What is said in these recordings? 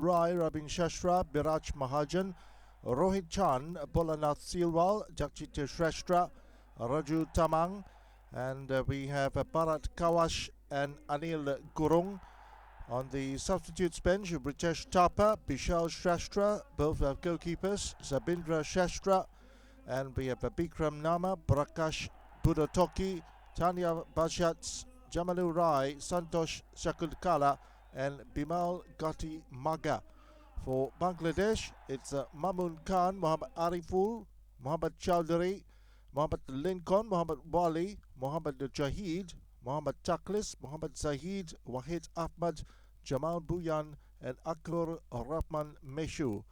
Rai, Rabin Shastra, Biraj Maharjan, Rohit Chan, Bhola Silwal, Jagjit Shresta, Raju Tamang, and we have Bharat Khawas and Anil Gurung. On the substitutes bench, British Thapa, Bishal Shresta, both are goalkeepers, Sabindra Shresta, and we have Bikram Nama, Prakash Budatoki, Tanya Bajats, Jamalu Rai, Santosh Shakunkala, and Bimal Gati Maga. For Bangladesh, it's Mamun Khan, Muhammad Ariful, Muhammad Chowdhury, Muhammad Linkon, Muhammad Waly, Muhammad Jahid, Muhammad Taklis, Muhammad Zahid, Wahid Ahmad, Jamal Buyan, and Aklur Rahman Meshu.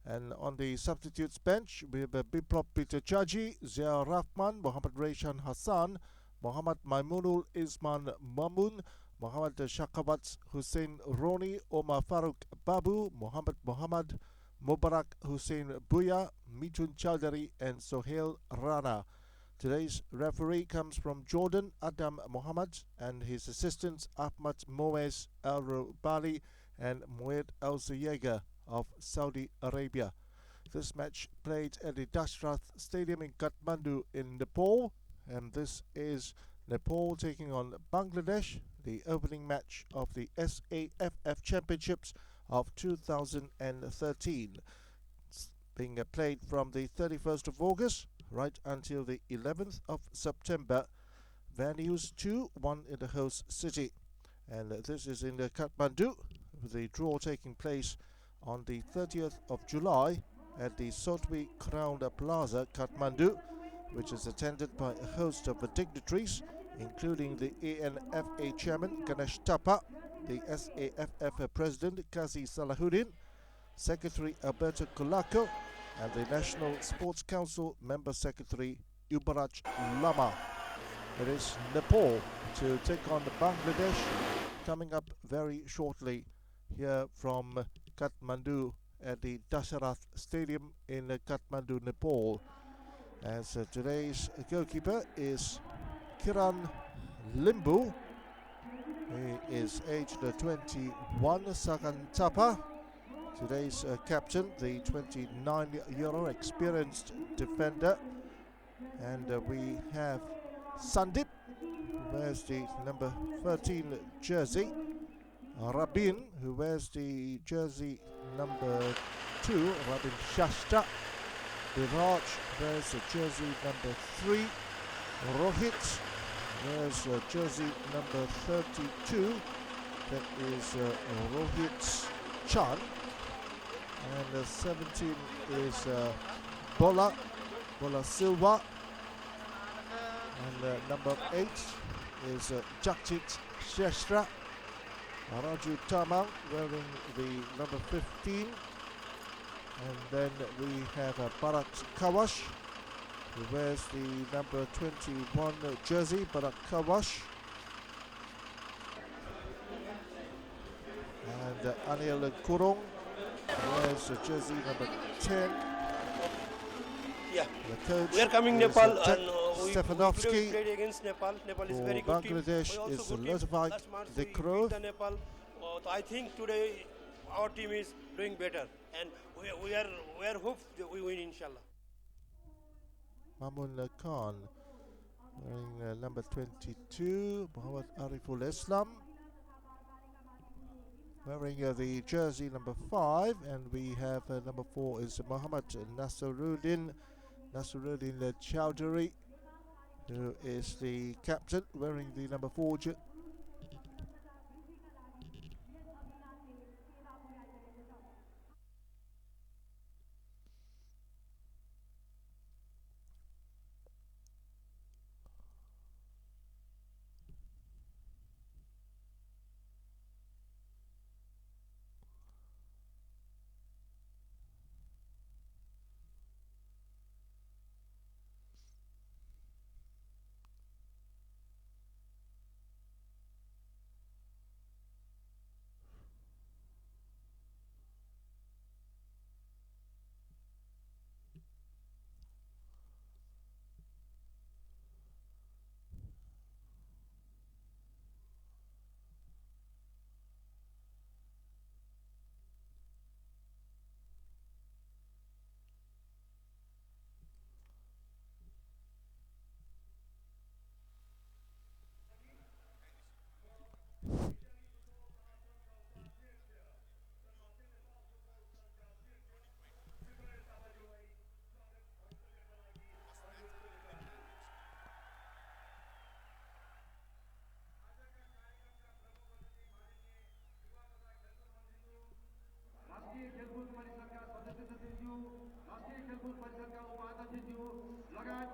And on the substitutes bench, we have Biplop Peter Chaji, Zia Rahman, Muhammad Raishan Hasan, Muhammad Maimunul Isman Mamun, Muhammad Shakawat Hussein Roni, Omar Farooq Babu, Muhammad Mubarak Hussein Buya, Mitun Chowdhury, and Sohail Rana. Today's referee comes from Jordan, Adam Muhammad, and his assistants Ahmad Moez Al-Rubali and Mued Al-Zayega of Saudi Arabia. This match played at the Dashrath Stadium in Kathmandu in Nepal, and this is Nepal taking on Bangladesh, the opening match of the SAFF Championships of 2013. It's being played from the 31st of August right until the 11th of September. Venues 2, 1 in the host city. And this is in the Kathmandu, with the draw taking place on the 30th of July at the Sotwi Crown Plaza, Kathmandu, which is attended by a host of dignitaries, including the ANFA Chairman Ganesh Thapa, the SAFF President Kazi Salahuddin, Secretary Alberto Kulako, and the National Sports Council Member Secretary Ubaraj Lama. It is Nepal to take on Bangladesh, coming up very shortly here from Kathmandu at the Dashrath Stadium in Kathmandu, Nepal. As today's goalkeeper is Kiran Limbu. He is aged 21, Sagan Thapa. Today's captain, the 29-year-old experienced defender. And we have Sandip, who wears the number 13 jersey. Rabin, who wears the jersey number 2, Rabin Shasta. Biraj wears the jersey number 3. Rohit wears jersey number 32. That is Rohit's Chan. And 17 is Bhola Silva. And number 8 is Jagjit Shresta. Raju Tamang wearing the number 15. And then we have Bharat Khawas, who wears the number 21 jersey, Bharat Khawas. And Anil Gurung wears jersey number 10. Yeah, the coach we are coming Nepal and we played against Nepal. Nepal is very good Bangladesh team. is Lozvak the Crow. Nepal. I think today our team is doing better, and we are hope we win, inshallah. Mamun Khan wearing number 22, Muhammad Ariful Islam wearing the jersey number 5, and we have number 4 is Muhammad Nasiruddin Chowdhury, who is the captain wearing the number 4 jersey.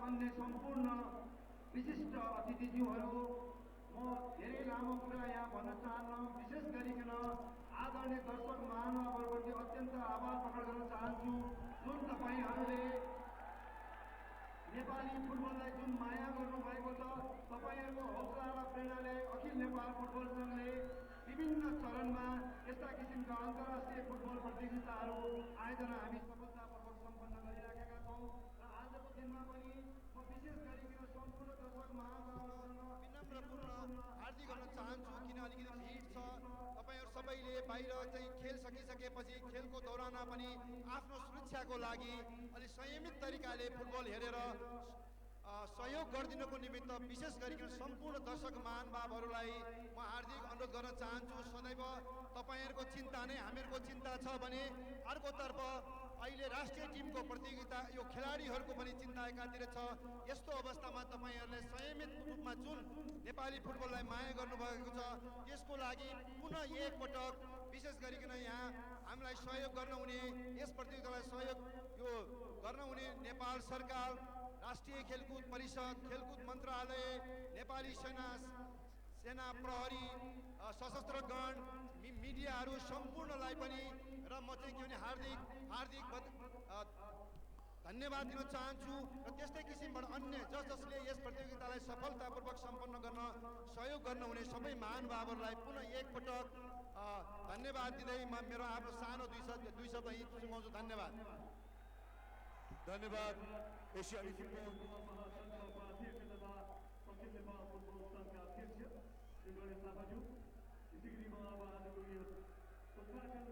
अन्य सम्पूर्ण विशिष्ट अतिथिज्यूहरू म धेरै लामो कुरा यहाँ भन्न चाहन्न विशेष गरिकन आदरणीय दर्शक महानुभावहरूप्रति अत्यन्त आभार प्रकट गर्न चाहन्छु जुन तपाईहरूले नेपाली फुटबललाई जुन माया गर्नुभएको छ तपाईहरूको हौसला र प्रेरणाले अखिल नेपाल फुटबल सङ्घले विभिन्न चरणमा यस्ता किसिमका अन्तर्राष्ट्रिय फुटबल प्रतियोगिताहरू आयोजना हामी सफलतापूर्वक सम्पन्न गरिराखेका छौँ र आजको दिनमा पनि म विशेष गरिकन सम्पूर्ण दर्शक महानुभावहरूसँग विनम्रपूर्ण हार्दिक गर्न चाहन्छु किन अलिकति भिड छ तपाईहरु सबैले बाहिर चाहिँ खेल सकिसकेपछि खेलको दौरानमा पनि आफ्नो सुरक्षाको लागि अलि संयमित तरिकाले फुटबल हेरेर सहयोग गरिदिनको निमित्त विशेष गरिकन सम्पूर्ण दर्शक महानुभावहरूलाई म हार्दिक अनुरोध गर्न चाहन्छु सदैव तपाईहरुको चिन्ता नै हामीहरूको चिन्ता छ भने अर्कोतर्फ अहिले राष्ट्रिय टिमको प्रतियोगिता यो खेलाडीहरूको पनि चिन्ता एकातिर छ यस्तो अवस्थामा तपाईहरुले संयमित रूपमा जुन नेपाली फुटबललाई माया गर्नुभएको छ त्यसको लागि पुनः एकपटक विशेष गरिकन यहाँ हामीलाई सहयोग गर्न हुने यस प्रतियोगितालाई सहयोग यो गर्न हुने नेपाल सरकार राष्ट्रिय खेलकुद परिषद खेलकुद मन्त्रालय नेपाली सेना प्रहरी सशस्त्र गण मिडियाहरू सम्पूर्णलाई पनि र म चाहिँ के भने हार्दिक धन्यवाद दिन चाहन्छु र त्यस्तै किसिमबाट अन्य जसले यस प्रतियोगितालाई सफलतापूर्वक सम्पन्न गर्न सहयोग गर्न हुने सबै महानुभावहरूलाई पुनः एकपटक धन्यवाद दिँदै म मेरो आफ्नो सानो दुई शब्द यहीँ सुनाउँछु धन्यवाद धन्यवाद एसियाली फुटबल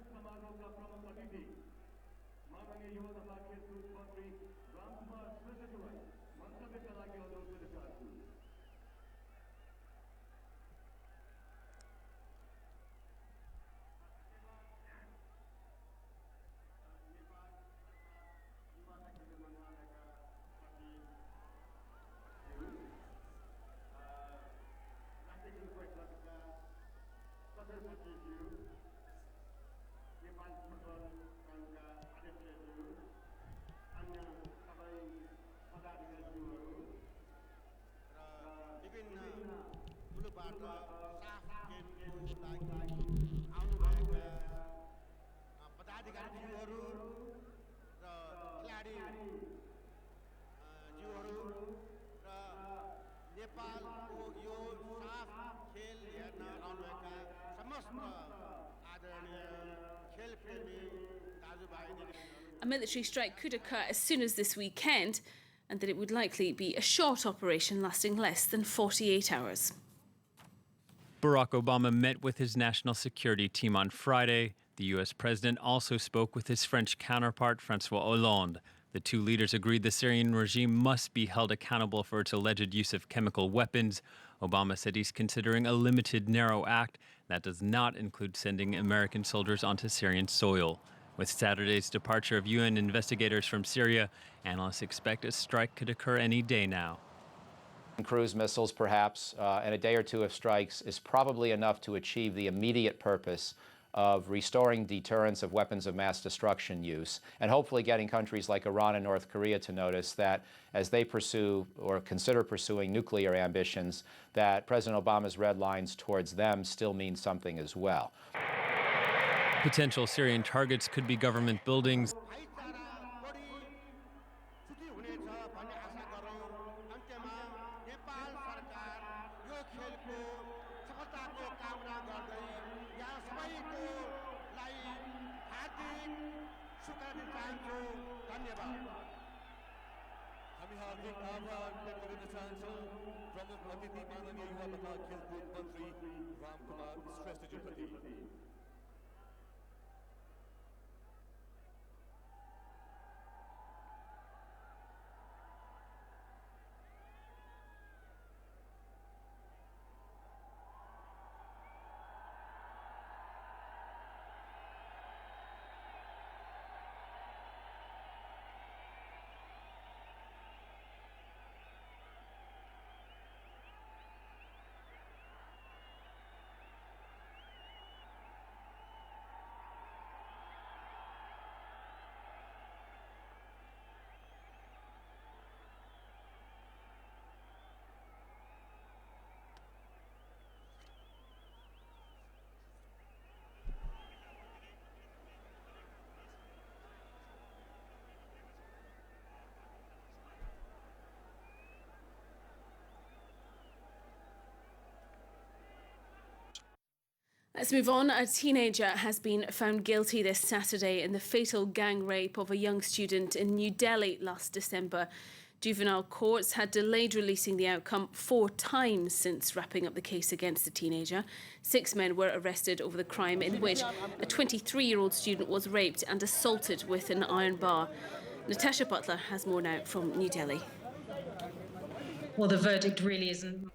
समारोहका प्रमुख अतिथि माननीय युवा तथा खेलकुद मन्त्री कुमार श्रेष्ठज्यूलाई मन्तव्यका लागि अनुरोध गर्न चाहन्छु A military strike could occur as soon as this weekend, and that it would likely be a short operation lasting less than 48 hours. Barack Obama met with his national security team on Friday. The U.S. president also spoke with his French counterpart, François Hollande. The two leaders agreed the Syrian regime must be held accountable for its alleged use of chemical weapons. Obama said he's considering a limited, narrow act that does not include sending American soldiers onto Syrian soil. With Saturday's departure of UN investigators from Syria, analysts expect a strike could occur any day now. Cruise missiles, perhaps, and a day or two of strikes is probably enough to achieve the immediate purpose of restoring deterrence of weapons of mass destruction use, and hopefully getting countries like Iran and North Korea to notice that as they pursue or consider pursuing nuclear ambitions, that President Obama's red lines towards them still mean something as well. Potential Syrian targets could be government buildings, प्रमुख अतिथि माननीय युवा तथा खेलकुद मन्त्री Kumar श्रेष्ठज्यूप्रति Let's move on. A teenager has been found guilty this Saturday in the fatal gang rape of a young student in New Delhi last December. Juvenile courts had delayed releasing the outcome 4 times since wrapping up the case against the teenager. 6 men were arrested over the crime in which a 23-year-old student was raped and assaulted with an iron bar. Natasha Butler has more now from New Delhi. Well, the verdict really isn't.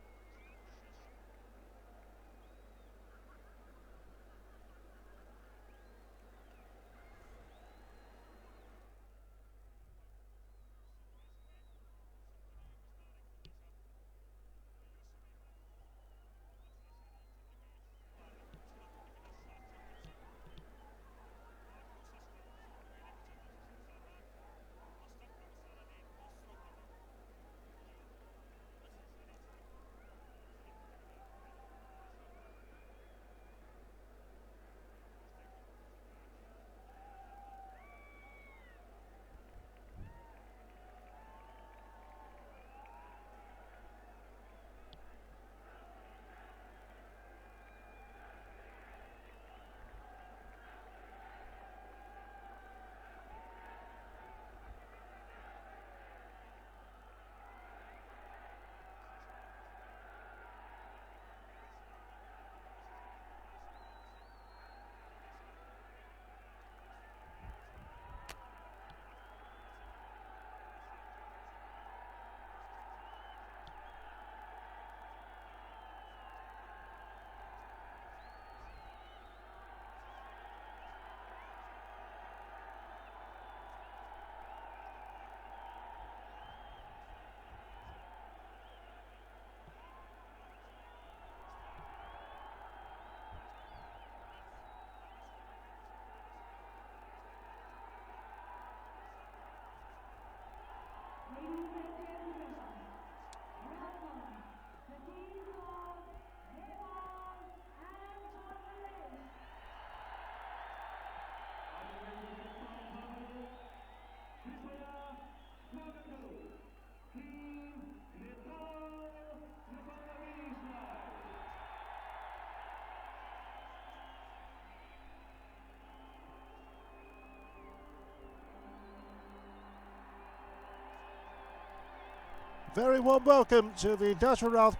Very warm welcome to the Dasarath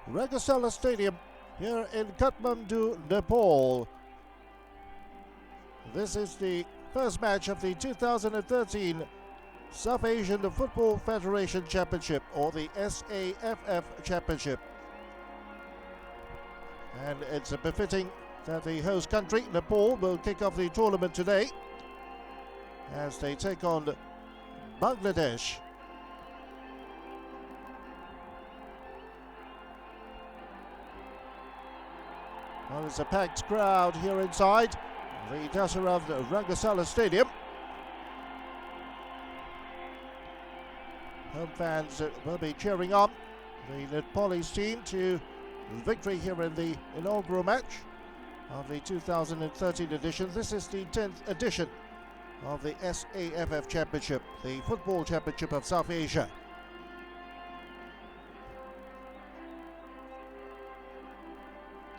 Rangasala Stadium here in Kathmandu, Nepal. This is the first match of the 2013 South Asian Football Federation Championship, or the SAFF Championship. And it's befitting that the host country, Nepal, will kick off the tournament today as they take on Bangladesh. Well, there's a packed crowd here inside the Dasarath Rangasala Stadium. Home fans will be cheering on the Nepalese team to victory here in the inaugural match of the 2013 edition. This is the 10th edition of the SAFF Championship, the Football Championship of South Asia.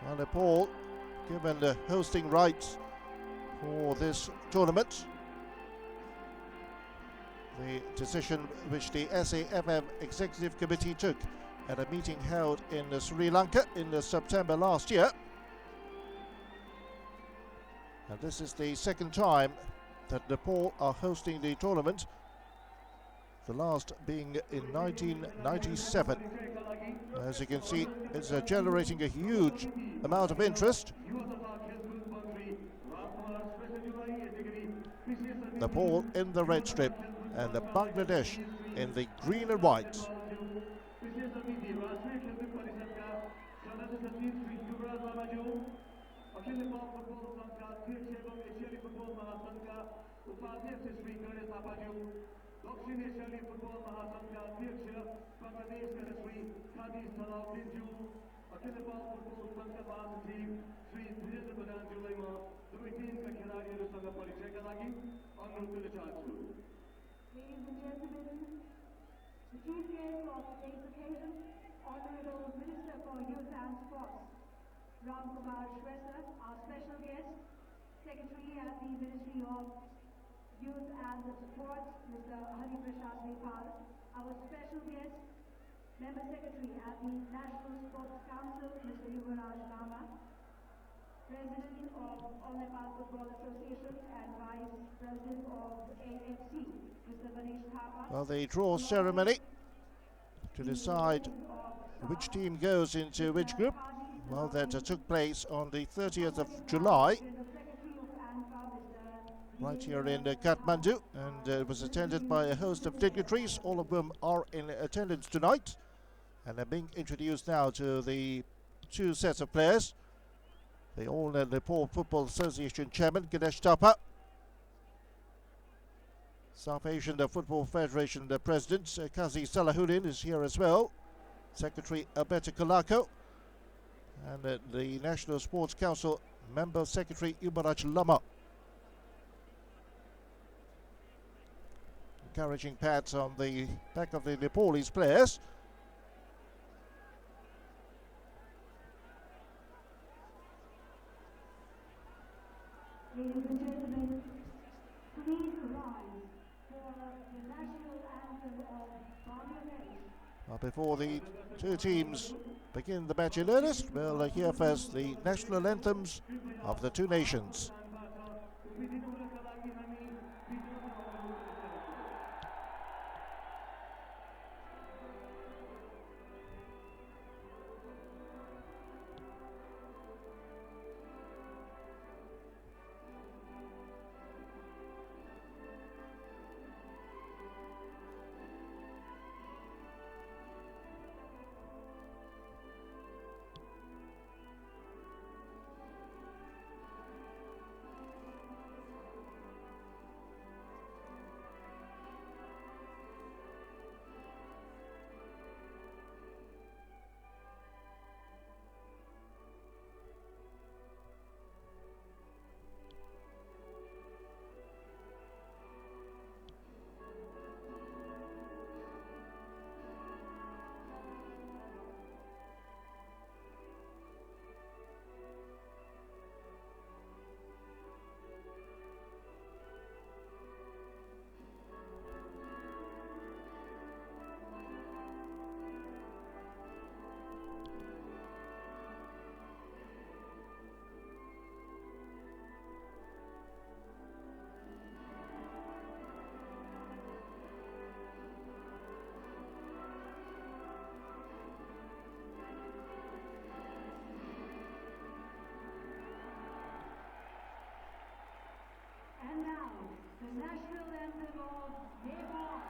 Well, Nepal, given the hosting rights for this tournament, the decision which the SAFF Executive Committee took at a meeting held in Sri Lanka in September last year. And this is the second time that Nepal are hosting the tournament, the last being in 1997. As you can see, it's generating a huge amount of interest. Nepal in the red strip and the Bangladesh in the green and white. Ladies and gentlemen, the chief guest of today's occasion, Honorable Minister for Youth and Sports, Shresta, our special guest, Secretary at the Ministry of Youth and Sports, Mr. Nepal, our special guest, Member Secretary at the National Sports Council, Mr. Yuvraj Lama, President of All Nepal Football Association and Vice President of AFC, Mr. Thapa. Well, the draw ceremony to decide which team goes into which group, well, that took place on the 30th of July, right here in Kathmandu, and it was attended by a host of dignitaries, all of whom are in attendance tonight, and are being introduced now to the two sets of players. The All Nepal Football Association Chairman Ganesh Thapa, South Asian Football Federation President Kazi Salahuddin is here as well, Secretary Abeta Kalako, and the National Sports Council Member Secretary Yuvraj Lama. Encouraging pats on the back of the Nepalese players. Ladies and gentlemen, please rise for the national anthem of Bangladesh. Before the two teams begin the match in earnest, we'll hear first the national anthems of the two nations. And now, the national anthem of Nepal.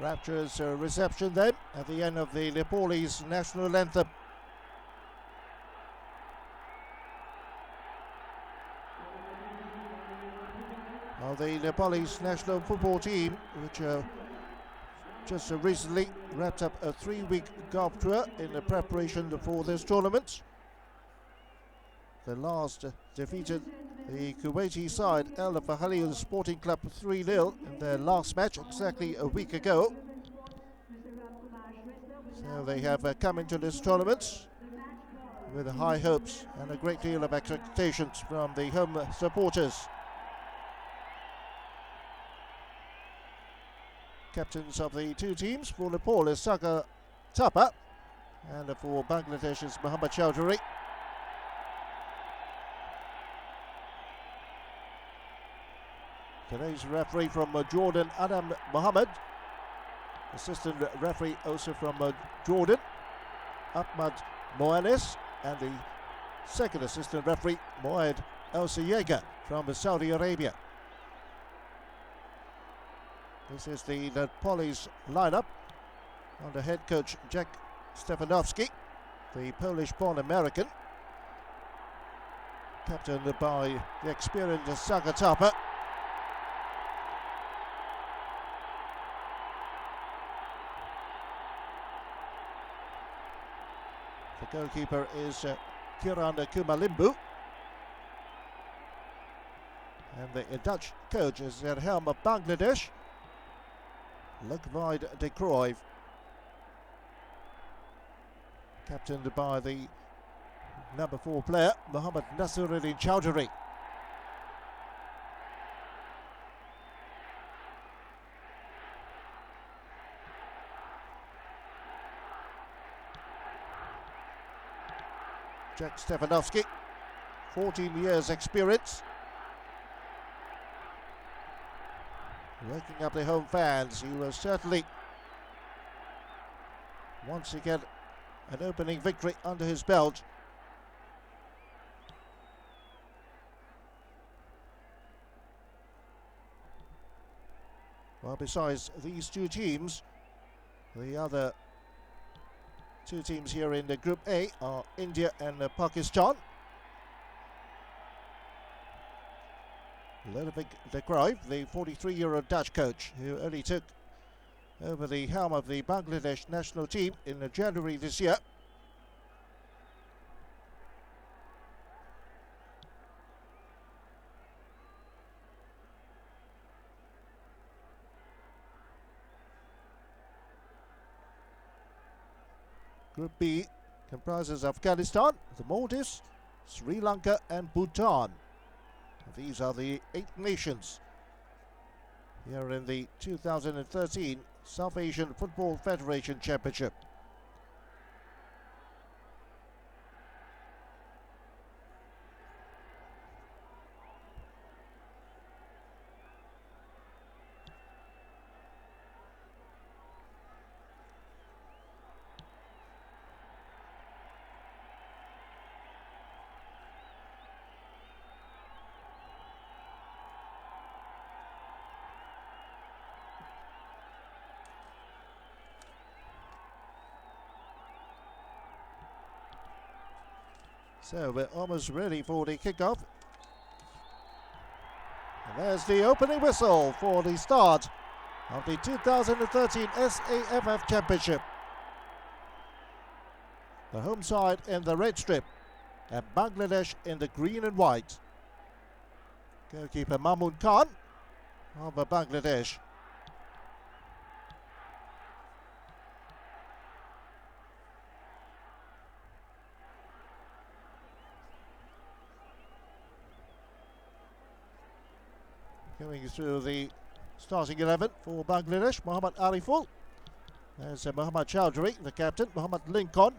Rapturous reception then at the end of the Nepalese national anthem. Well, the Nepalese national football team, which just recently wrapped up a 3-week golf tour in the preparation for this tournament. The last defeated the Kuwaiti side Al Fahali Sporting Club 3-0 in their last match exactly a week ago. So they have come into this tournament with high hopes and a great deal of expectations from the home supporters. Captains of the two teams, for Nepal is Sagar, Thapa, and for Bangladesh is Mohammad Chowdhury. Today's referee from Jordan, Adam Mohammed. Assistant referee also from Jordan, Ahmad Moanes, and the second assistant referee, Moed El Sayega from Saudi Arabia. This is the Nepalese lineup under head coach Jack Stefanovski, the Polish-born American, captained by the experienced Sagar Thapa. The goalkeeper is Kiran Limbu. And the Dutch coach is at helm of Bangladesh, Lukvoid de Cruyff, captained by the number 4 player, Mohammad Nasiruddin Chowdhury. Jack Stefanovski, 14 years experience. Working up the home fans, he will certainly once he get an opening victory under his belt. Well, besides these two teams, the other two teams here in the Group A are India and Pakistan. Ludwig de Cruyff, the 43-year-old Dutch coach, who only took over the helm of the Bangladesh national team in January this year. Group B comprises Afghanistan, the Maldives, Sri Lanka and Bhutan. These are the 8 nations here in the 2013 South Asian Football Federation Championship. So we're almost ready for the kickoff. And there's the opening whistle for the start of the 2013 SAFF Championship. The home side in the red strip and Bangladesh in the green and white. Goalkeeper Mamun Khan of Bangladesh. Going through the starting 11 for Bangladesh, Mohammad Ariful. There's Mohammad Chowdhury, the captain, Mohammad Linkon,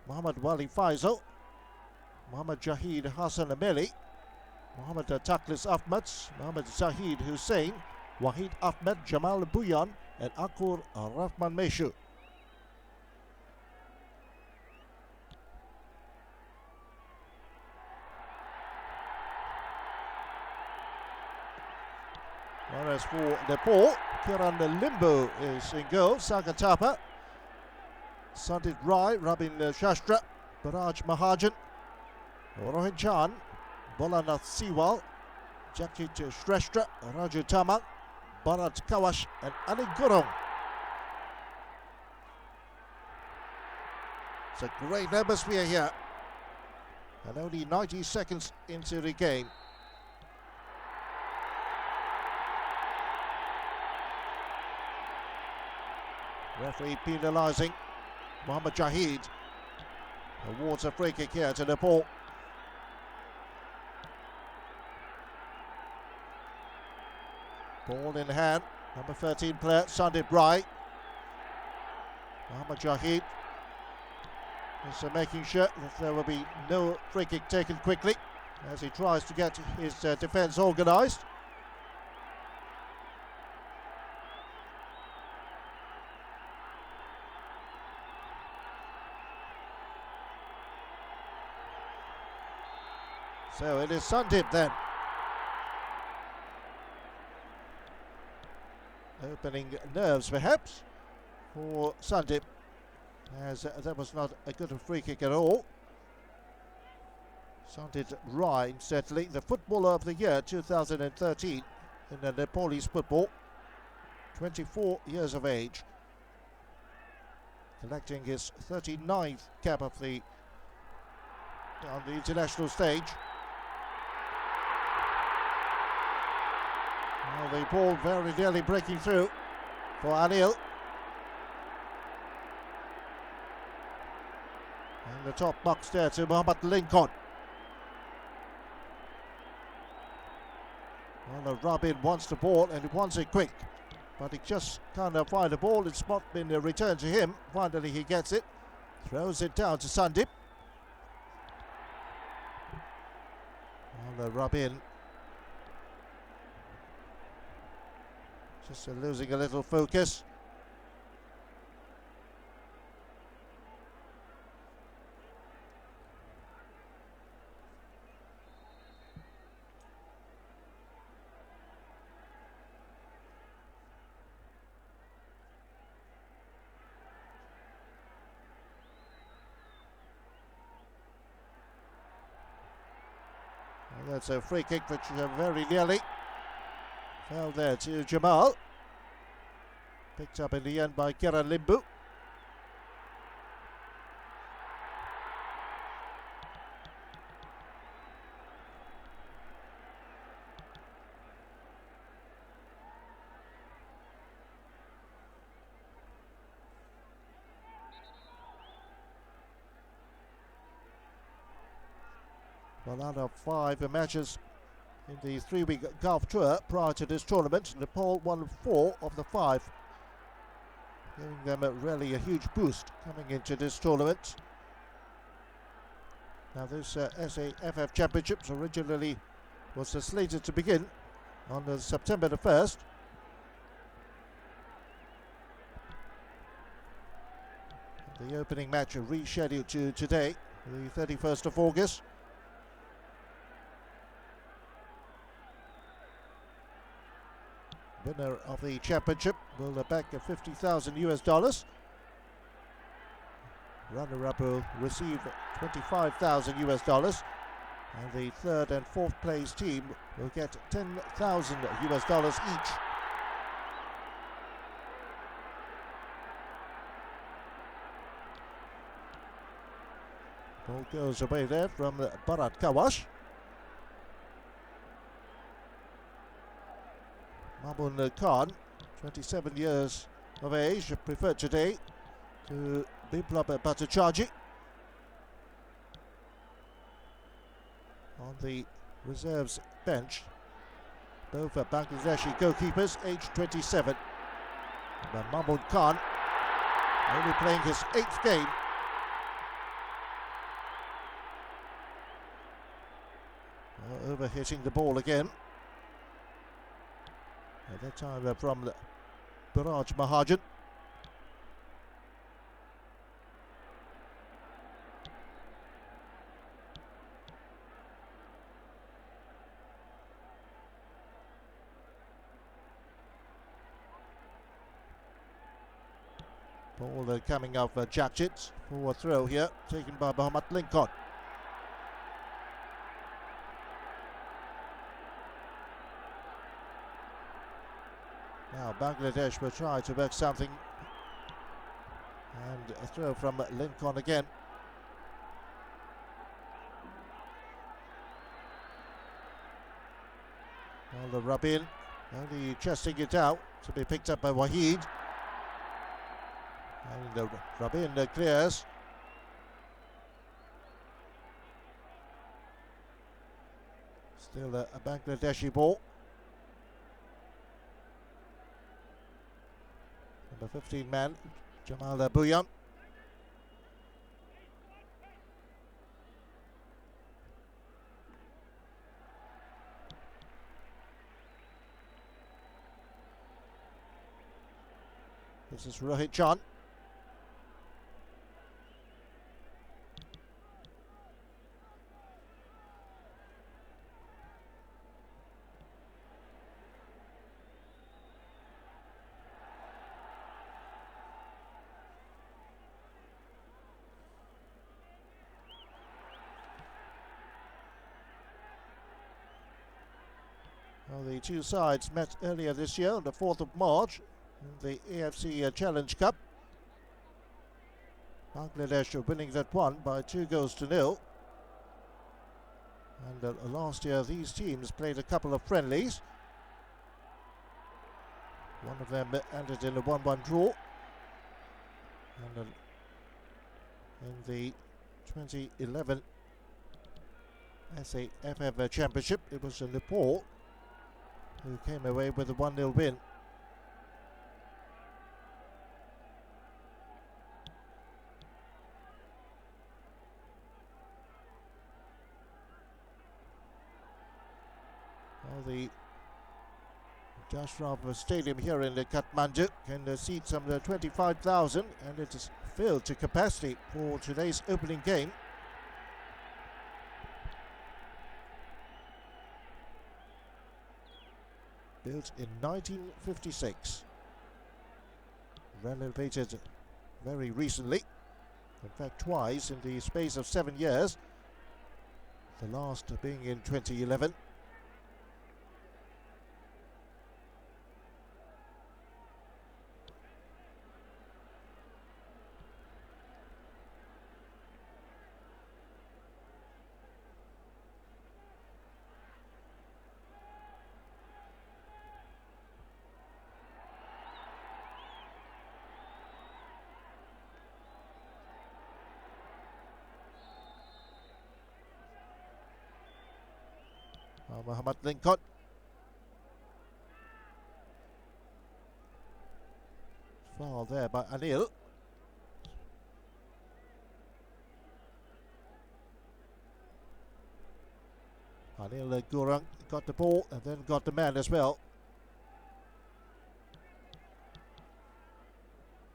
Mohammad Waly Faisal, Mohammad Jahid Hasan Amely, Mohammad Taklis Ahmad, Mohammad Zahid Hussain, Wahid Ahmed, Jamal Buyan, and Akur Rahman Meshu. Whereas for Nepal, Kiran Limbu is in goal, Sagar Thapa, Sandip Rabin Shresta, Biraj Maharjan, Rohit Bhola Silwal, Jagjit Shresta, Raju Tamang, Bharat Khawas and Anil Gurung. It's a great atmosphere here. And only 90 seconds into the game. Referee penalising Mohammad Jahid. Awards a free kick here to Nepal. Ball in hand. Number 13 player, Sandip right. Jagjit is making sure that there will be no free kick taken quickly as he tries to get his defence organised. So it is Sandip then. Opening nerves perhaps for Sandip, as that was not a good free kick at all. Sandip Rai, certainly the footballer of the year 2013 in the Nepalese football, 24 years of age, collecting his 39th cap of on the international stage. Well, the ball very nearly breaking through for Anil. And the top box there to Linkon. Well, Rabin wants the ball and he wants it quick, but he just can't find the ball. It's not been returned to him. Finally he gets it, throws it down to Sandip. Well, Rabin just losing a little focus. Well, that's a free kick which very nearly fell there to Jamal. Picked up in the end by Kiran Limbu. Well, out of 5 matches in the 3-week golf tour prior to this tournament, Nepal won 4 of the 5, giving them really a huge boost coming into this tournament. Now this SAFF Championships originally was slated to begin on September the 1st. The opening match rescheduled to today, the 31st of August. Winner of the championship will back $50,000. Runner-up will receive $25,000, and the 3rd and 4th place team will get $10,000 each. Ball goes away there from Bharat Khawas. Mamun Khan, 27 years of age, preferred today to Biplab Bhattacharjee. On the reserves bench, both Bangladeshi goalkeepers, age 27. But Mamun Khan only playing his 8th game. Overhitting the ball again. At that time from Biraj Maharjan. Ball coming out for Jagjit for a throw here, taken by Linkon. Now Bangladesh will try to work something, and a throw from Linkon again. Well, the Rabin only chesting it out to be picked up by Wahid. And Rabin clears. Still a Bangladeshi ball. Number 15 man, Jamal Bhuyan. This is Rohit Chan. Well, the two sides met earlier this year on the 4th of March in the AFC Challenge Cup. Bangladesh are winning that one by 2-0. And last year these teams played a couple of friendlies. One of them ended in a 1-1 draw. And in the 2011 SAFF Championship, it was Nepal who came away with a 1-0 win. Well, the Jashraf Stadium here in Kathmandu can seat some 25,000, and it is filled to capacity for today's opening game. Built in 1956, renovated very recently, in fact twice in the space of 7 years, the last being in 2011. Linkon. Foul there by Anil. Anil Gurung got the ball and then got the man as well.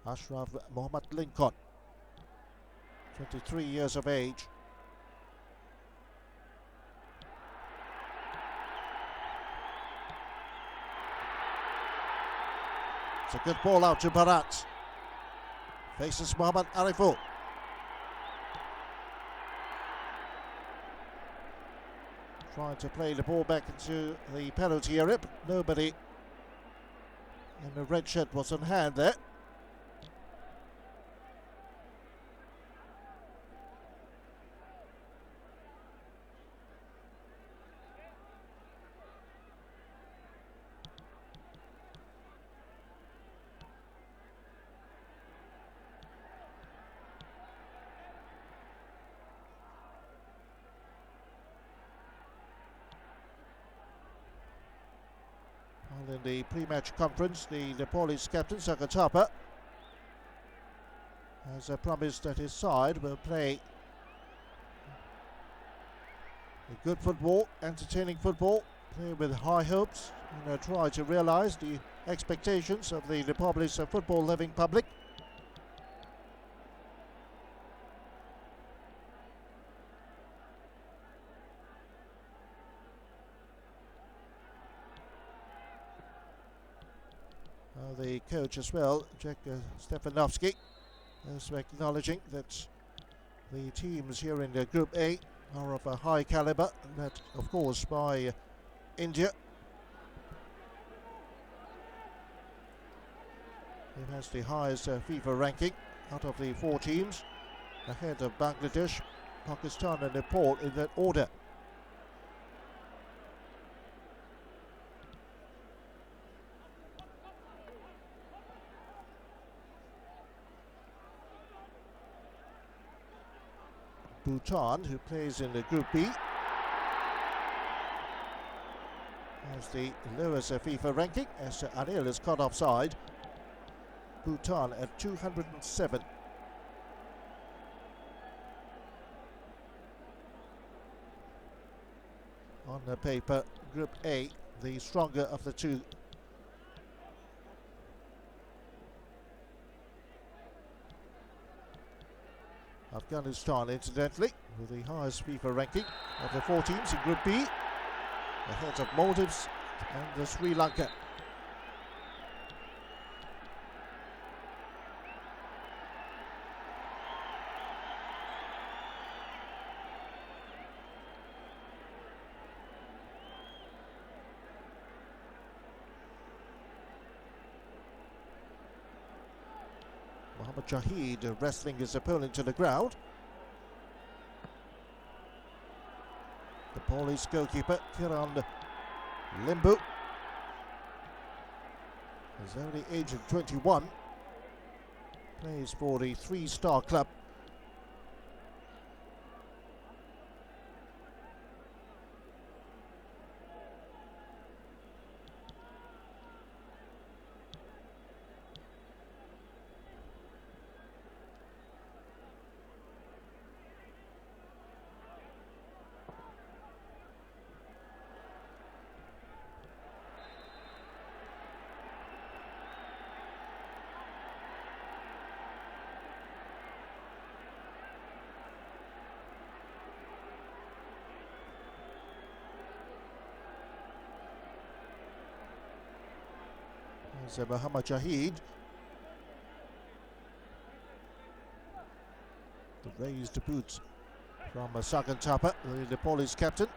Ashraf Mohammed Linkon, 23 years of age. It's a good ball out to Bharat. Faces Mohammed Ariful. Trying to play the ball back into the penalty area, but nobody in the red shirt was on hand there. In the pre-match conference, the Nepalese captain Sagar has promised that his side will play a good football, entertaining football, play with high hopes, and try to realise the expectations of the Nepalese football-loving public. The coach as well, Jack Stefanovsky, is acknowledging that the teams here in Group A are of a high calibre, led of course by India. It has the highest FIFA ranking out of the 4 teams, ahead of Bangladesh, Pakistan and Nepal in that order. Bhutan, who plays in the Group B, has the lowest FIFA ranking as Anil is caught offside. Bhutan at 207. On the paper, Group A, the stronger of the two. Afghanistan, incidentally, with the highest FIFA ranking of the 4 teams in Group B, ahead of Maldives and Sri Lanka. Jahid wrestling his opponent to the ground. The Polish goalkeeper, Kiran Limbu, is only aged 21, plays for the 3-star club. Muhammad Jahid. The raised boots from Sagar Thapa, the Polish captain.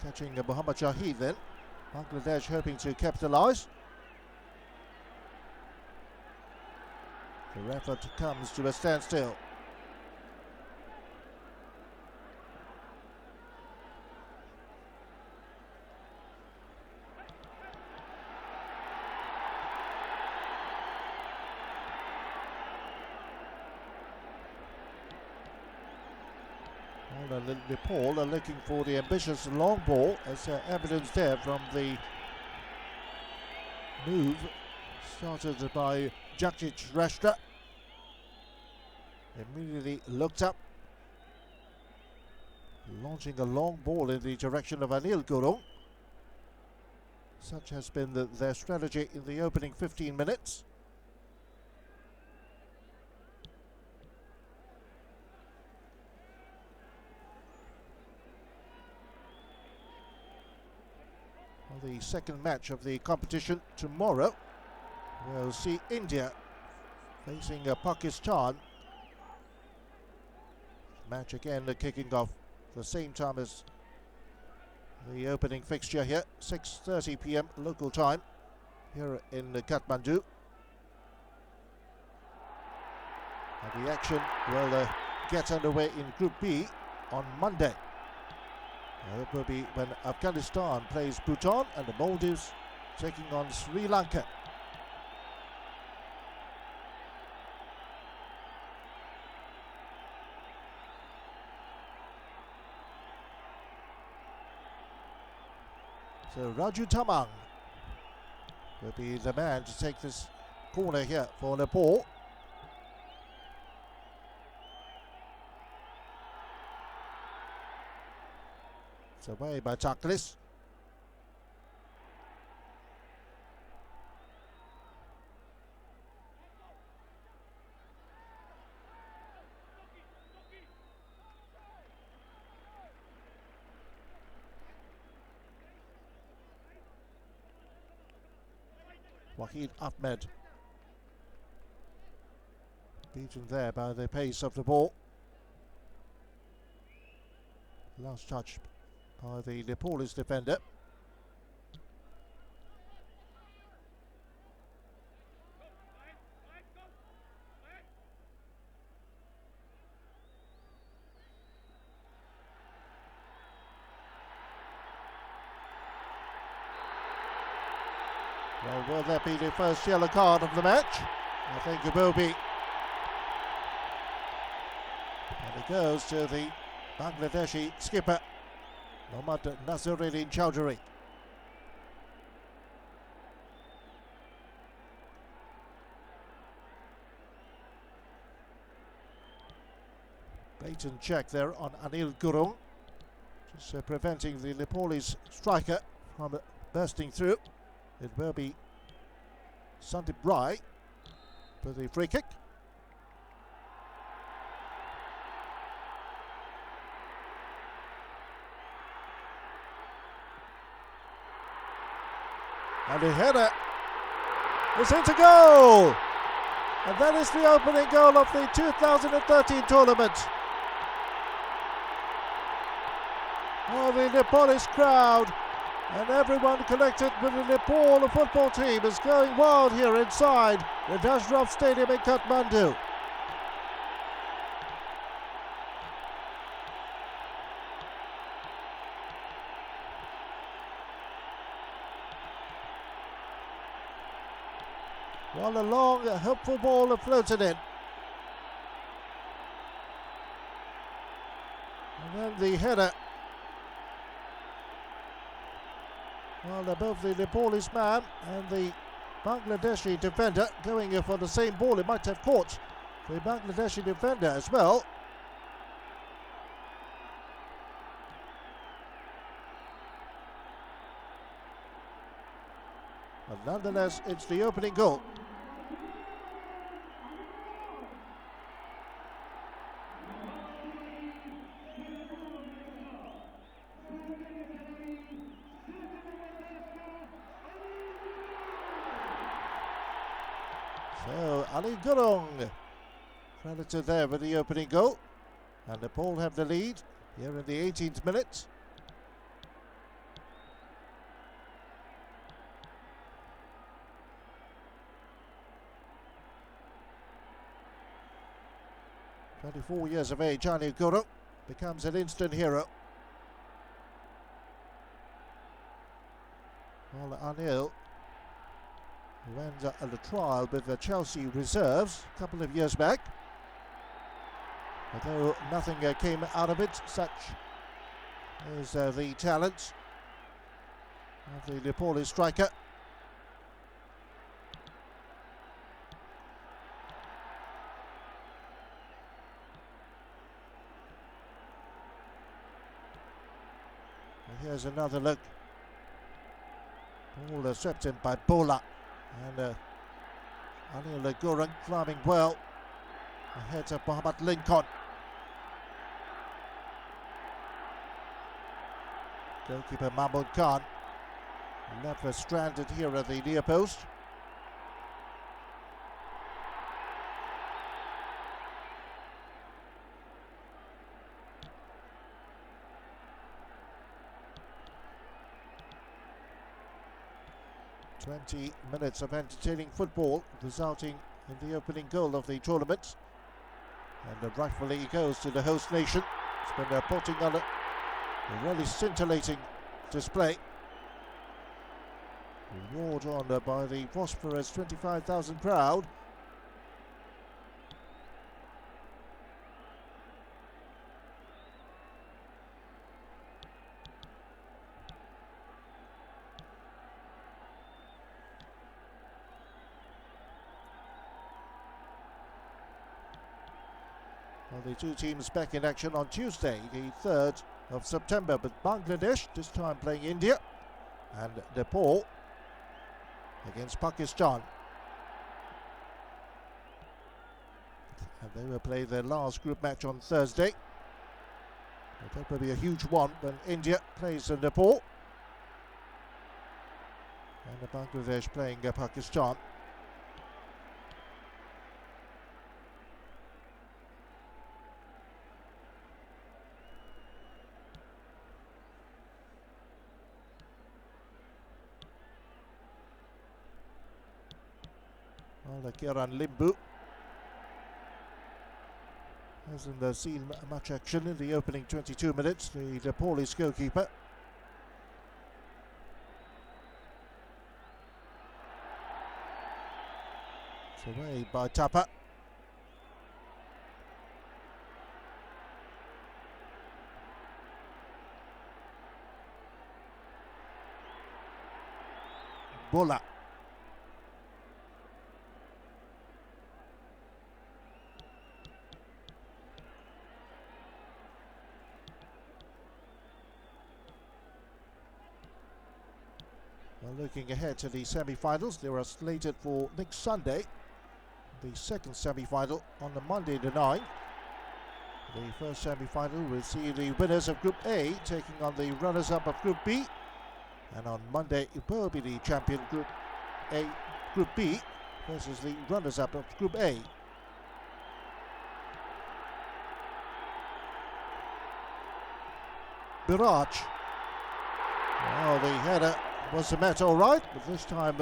Catching Muhammad Jahid then. Bangladesh hoping to capitalise. The effort comes to a standstill. Nepal are looking for the ambitious long ball, as evidence there from the move started by Jagjit Shresta. Immediately looked up, launching a long ball in the direction of Anil Gurung. Such has been their strategy in the opening 15 minutes. The second match of the competition tomorrow, we'll see India facing Pakistan. Match again kicking off the same time as the opening fixture here, 6:30 p.m. local time here in Kathmandu. And the action will get underway in Group B on Monday. It will be when Afghanistan plays Bhutan and the Maldives taking on Sri Lanka. So Raju Tamang will be the man to take this corner here for Nepal. Away by Taklis. Wahid Ahmed beaten there by the pace of the ball. Last touch by the Nepalese defender. Well, will that be the first yellow card of the match? I think it will be. And it goes to the Bangladeshi skipper, Nasiruddin Chowdhury. Blatant check there on Anil Gurung, just preventing the Nepalese striker from bursting through. It will be Sandip for the free kick. And the header is into goal! And that is the opening goal of the 2013 tournament. Oh, the Nepalese crowd and everyone connected with the Nepal football team is going wild here inside the Dashraf Stadium in Kathmandu. Well, a long, hopeful ball floated in. And then the header. Well, above the Nepalese man and the Bangladeshi defender going for the same ball. It might have caught the Bangladeshi defender as well. But nonetheless, it's the opening goal. So, Ali Gurung credited there with the opening goal. And Nepal have the lead here in the 18th minute. "24 years of age, Ali Gurung becomes an instant hero." Well, Anil, who ends up at the trial with the Chelsea reserves a couple of years back. Although nothing came out of it, such is the talent of the Nepalese striker. And here's another look. Ball swept in by Bhola. And Anil Gurung climbing well ahead of Linkon. Goalkeeper Mamun left stranded here at the near post. "20 minutes of entertaining football resulting in the opening goal of the tournament. And rightfully goes to the host nation. It's been putting on a really scintillating display. Roared on by the prosperous 25,000 crowd. Well, the two teams back in action on Tuesday, the 3rd of September, with Bangladesh this time playing India, and Nepal against Pakistan. And they will play their last group match on Thursday. But that will be a huge one when India plays Nepal and Bangladesh playing Pakistan. Well, Kiran Limbu hasn't seen much action in the opening 22 minutes, the Nepalese goalkeeper. It's away by Thapa. Bhola. Well, looking ahead to the semi-finals, they are slated for next Sunday. The second semi-final on the Monday the 9th. The first semi-final will see the winners of Group A taking on the runners-up of Group B. And on Monday, it will be the champion Group B versus the runners-up of Group A. Biraj. Well, the header was met all right, but this time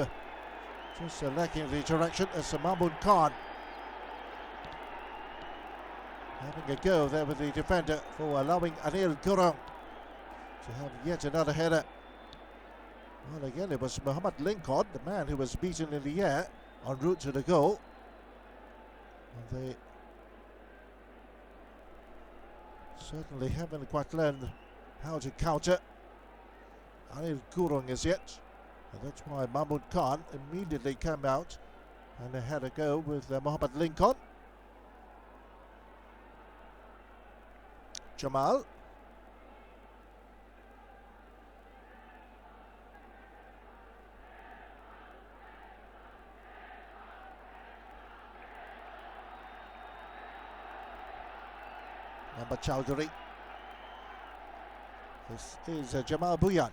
just lacking the direction as Mamun Khan having a go there with the defender for allowing Anil Gurung to have yet another header. Well, again, it was Linkon, the man who was beaten in the air en route to the goal. And they certainly haven't quite learned how to counter Anil Gurung as yet. And that's why Mamun Khan immediately came out and they had a go with Linkon. Jamal. Number Chowdhury. This is Jamal Buyan.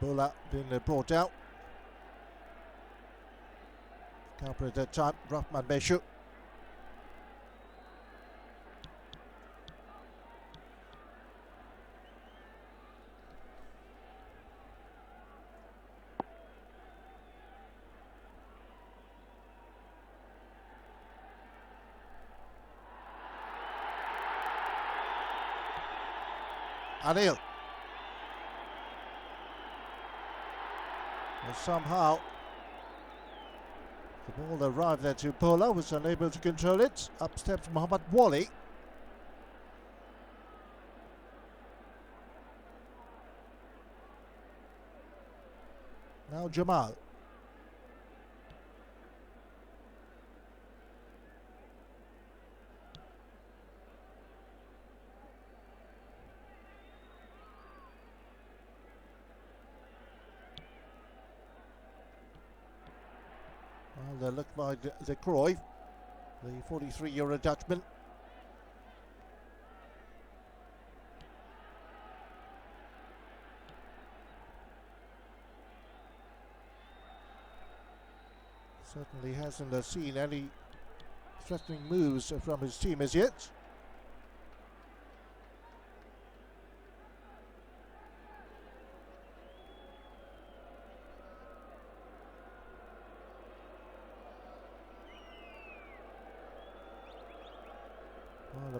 Bhola being brought out. Counter at that time, Rahman Meshu. Anil. And somehow the ball arrived there to Bhola, was unable to control it. Up steps Waly. Now Jamal. Well, they look by the Cruyff, the 43-year Dutchman. Certainly hasn't seen any threatening moves from his team as yet.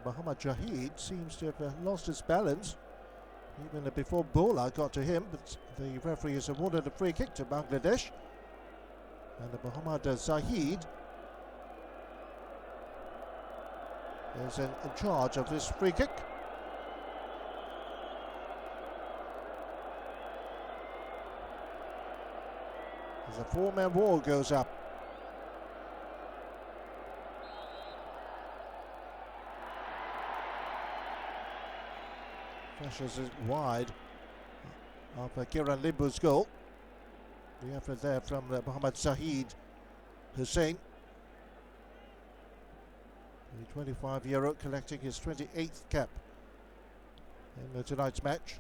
Well, Jagjit seems to have lost his balance even before Bhola got to him, but the referee has awarded a free kick to Bangladesh. And Muhammad Zahid is in charge of this free kick. As a four-man wall goes up. Flashes it wide of Kiran Limbu's goal. The effort there from Muhammad Zahid Hussain. The 25-year-old collecting his 28th cap in tonight's match.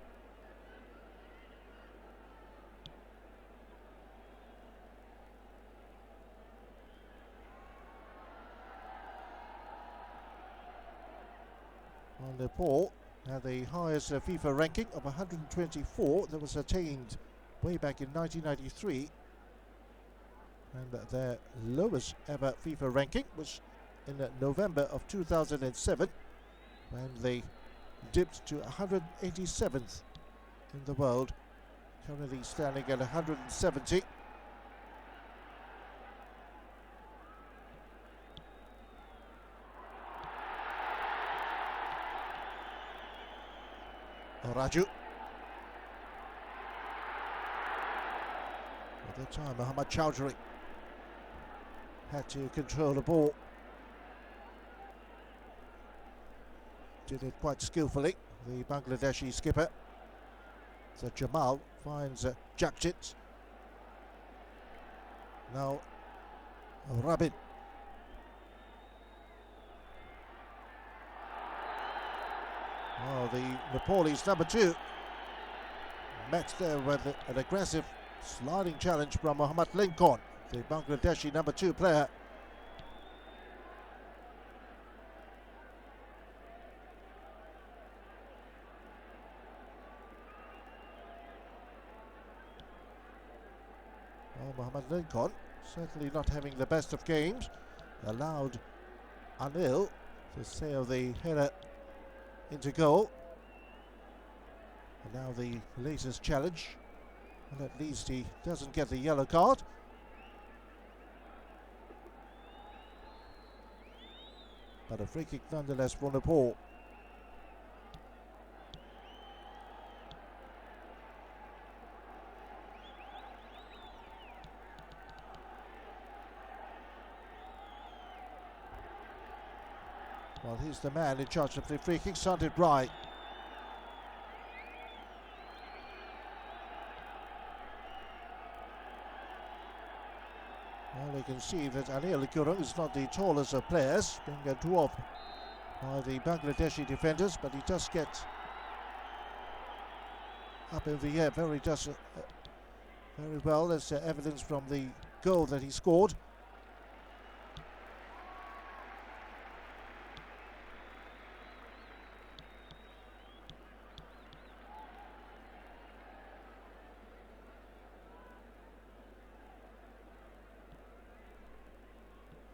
On Nepal had the highest FIFA ranking of 124 that was attained way back in 1993, and their lowest ever FIFA ranking was in November of 2007 when they dipped to 187th in the world, currently standing at 170. Raju. At the time, Mohammad Chowdhury had to control the ball. Did it quite skillfully, the Bangladeshi skipper. So Jamal finds Jagjit. Now Rabin. Oh, the Nepalese number 2 met there with an aggressive sliding challenge from Mohammad Linkon, the Bangladeshi number 2 player. Oh, Mohammad Linkon certainly not having the best of games. Allowed Anil to sail the header into goal. And now the latest challenge. And at least he doesn't get the yellow card. But a free kick nonetheless for Nepal. Well, he's the man in charge of the free kick, Sandip. Well, we can see that Anil Gurung is not the tallest of players, being dwarfed by the Bangladeshi defenders, but he does get up in the air very well. There's evidence from the goal that he scored.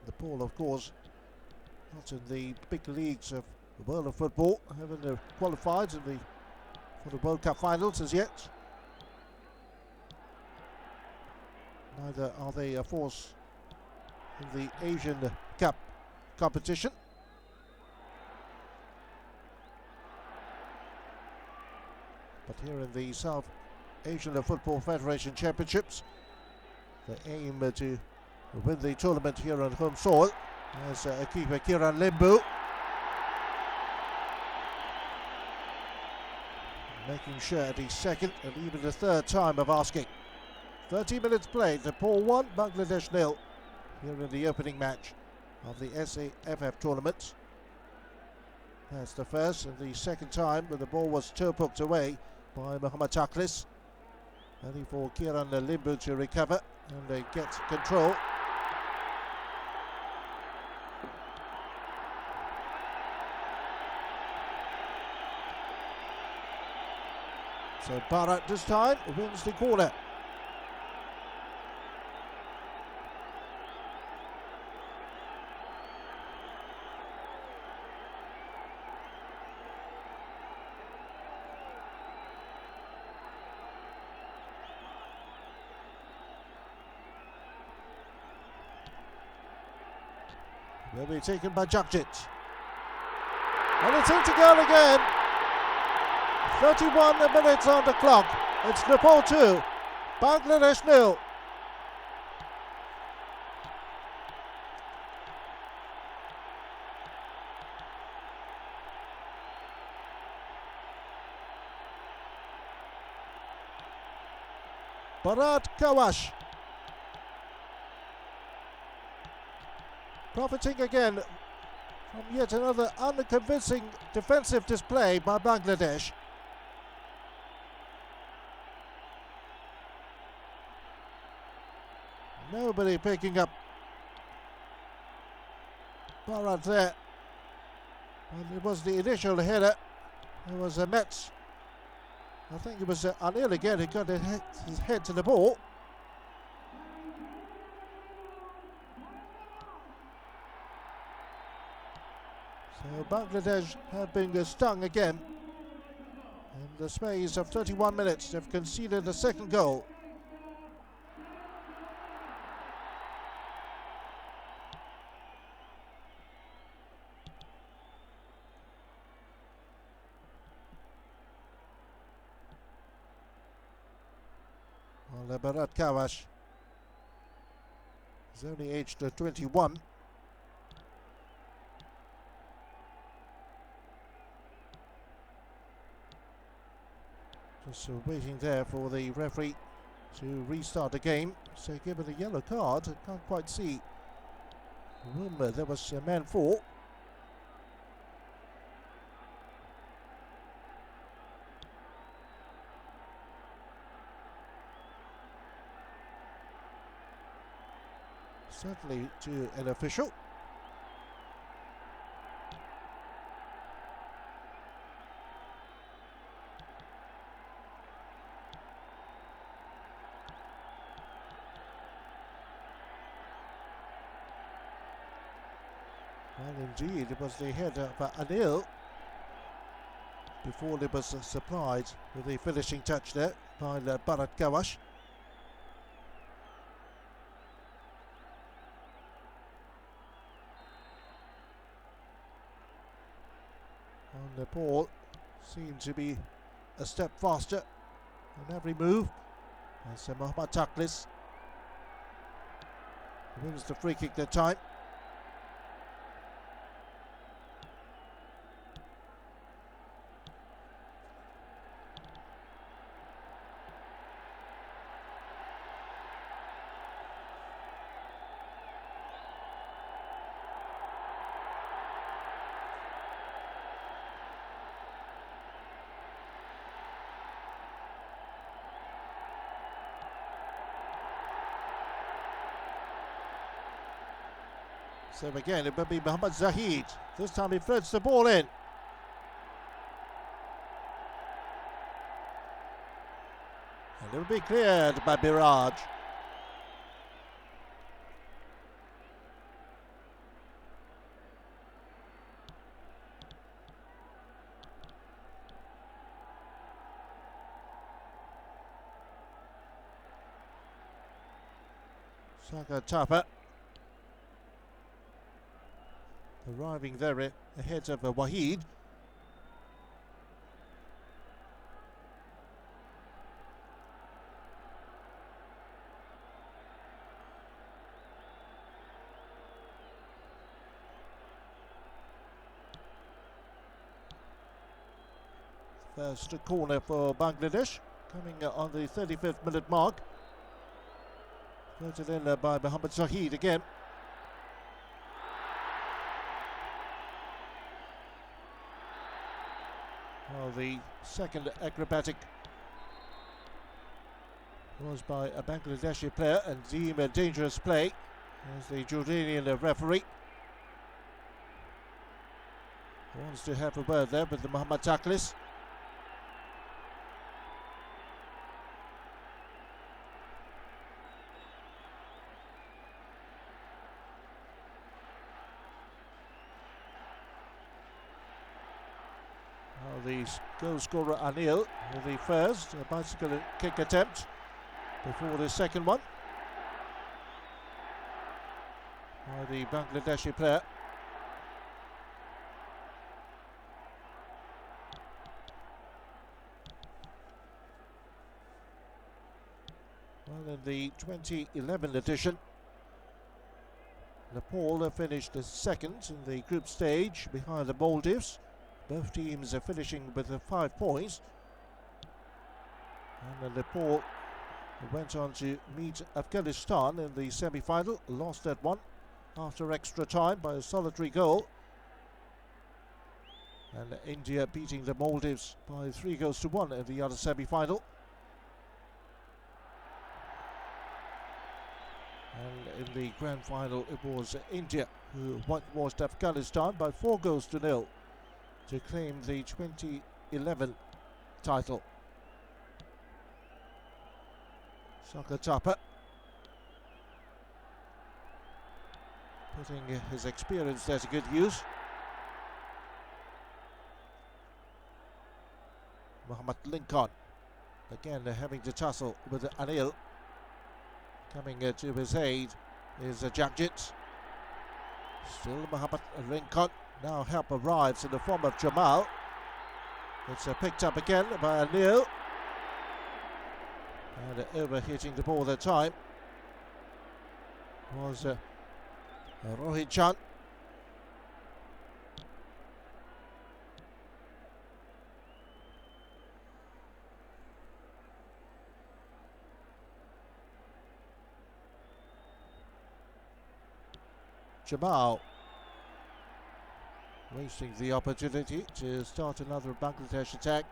Nepal, of course, not in the big leagues of the world of football, haven't qualified for the World Cup finals as yet. Neither are they a force in the Asian Cup competition. But here in the South Asian Football Federation Championships, they aim to win the tournament here on home soil. As keeper Kiran Limbu making sure the second and even the third time of asking. 30 minutes played, Nepal 1, Bangladesh 0 here in the opening match of the SAFF tournament. That's the first and the second time when the ball was toe-poked away by Mohammad Taklis. Only for Kiran Limbu to recover and they get control. So Bharat this time wins the corner. Will be taken by Jagjit. And it's in to goal again. 31 minutes on the clock. It's Nepal 2, Bangladesh 0. Bharat Khawas profiting again from yet another unconvincing defensive display by Bangladesh. Nobody picking up Bharat there. And it was the initial header. It was a Mets. I think it was Anil again who got his head to the ball. So Bangladesh have been stung again. In the space of 31 minutes, they've conceded the second goal. Bharat Khawas He's only aged 21. Just waiting there for the referee to restart the game. So given a yellow card, I can't quite see. Remember, there was a man 4. Certainly to an official. Well, indeed, it was the head of Anil before it was supplied with the finishing touch there by Bharat Khawas. And Nepal seemed to be a step faster on every move. And so Taklis wins the free kick that time. So again, it will be Mohammad Zahid. This time he threads the ball in. And it will be cleared by Biraj. Sagar Thapa. Arriving there ahead of Wahid. First corner for Bangladesh, coming on the 35th minute mark. Floated in by Mohammad Zahid again. Well, the second acrobatic was by a Bangladeshi player and deemed a dangerous play as the Jordanian referee wants to have a word there with the Mohammad Taklis. The goal scorer Anil with the first bicycle kick attempt before the second one by the Bangladeshi player. Well, in the 2011 edition, Nepal finished second in the group stage behind the Maldives. Both teams are finishing with 5 points. And Nepal went on to meet Afghanistan in the semi-final, lost that one after extra time by a solitary goal. And India beating the Maldives by 3-1 in the other semi-final. And in the grand final, it was India who whitewashed Afghanistan by 4-0 to claim the 2011 title. Sagar Thapa putting his experience there to good use. Mohammad Linkon again having to tussle with Anil. Coming to his aid is Jagjit. Still Mohammad Linkon. Now help arrives in the form of Jamal. It's picked up again by Anil. And overhitting the ball that time. was Rohit Chan. Jamal wasting the opportunity to start another Bangladesh attack.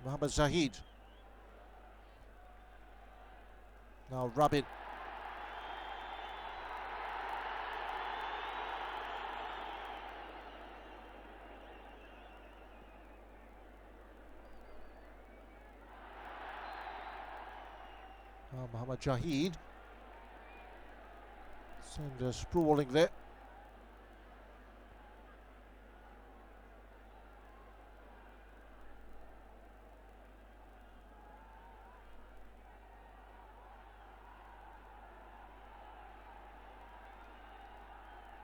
Mohammad Zahid. Now Rabin. Now Mohammad Zahid. Send sprawling there.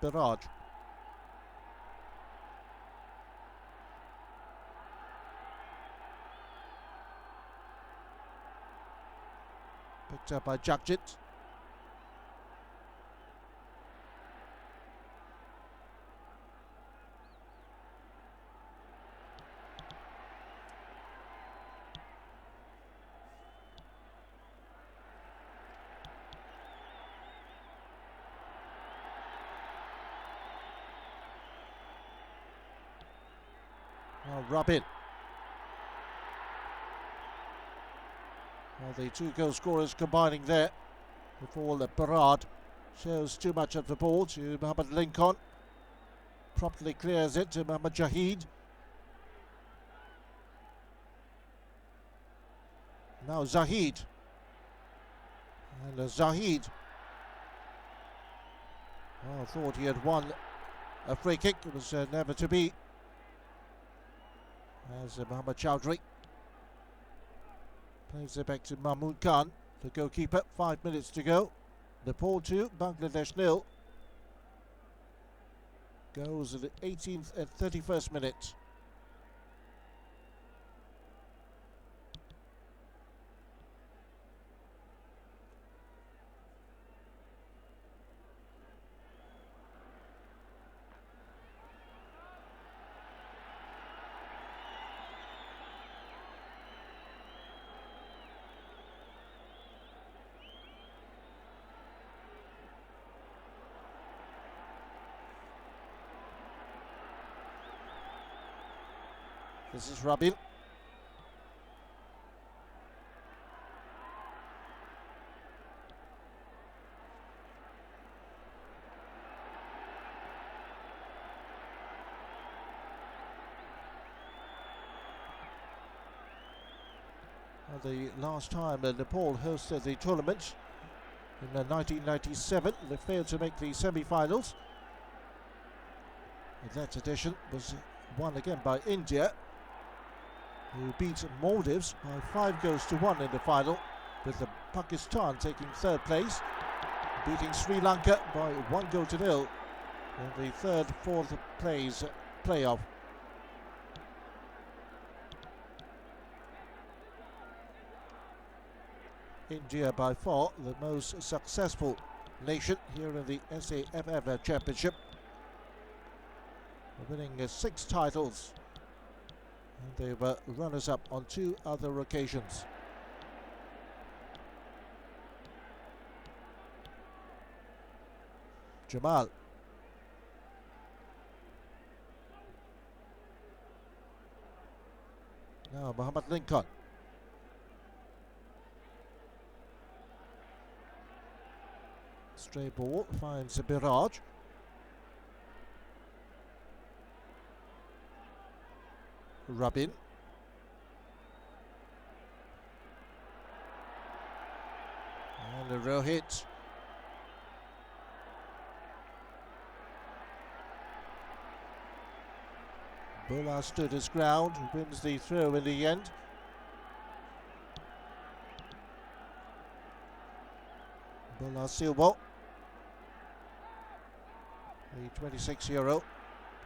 Biraj. Picked up by Jagjit. Now Rabin. Well, the two goal scorers combining there before the Bharat shows too much of the ball to Mohammad Linkon. Promptly clears it to Mohammad Zahid. Now Zahid. And Zahid. Oh, I thought he had won a free kick. It was never to be. As Mohammad Chowdhury plays it back to Mamun Khan, the goalkeeper. 5 minutes to go. Nepal 2, Bangladesh 0. Goes at the 18th and 31st minute. This is Rabin. The last time Nepal hosted the tournament in 1997, they failed to make the semi-finals. That edition was won again by India, who beat Maldives by 5-1 in the final, with Pakistan taking third place, beating Sri Lanka by 1-0 in the third, fourth place playoff. India by far the most successful nation here in the SAFF Championship, winning 6 titles. And they were runners-up on 2 other occasions. Jamal. Now Mohammad Linkon. Stray ball finds Biraj. Rabin. And Rohit. Bhola stood his ground, wins the throw in the end. Bhola Silwal, the 26-year-old,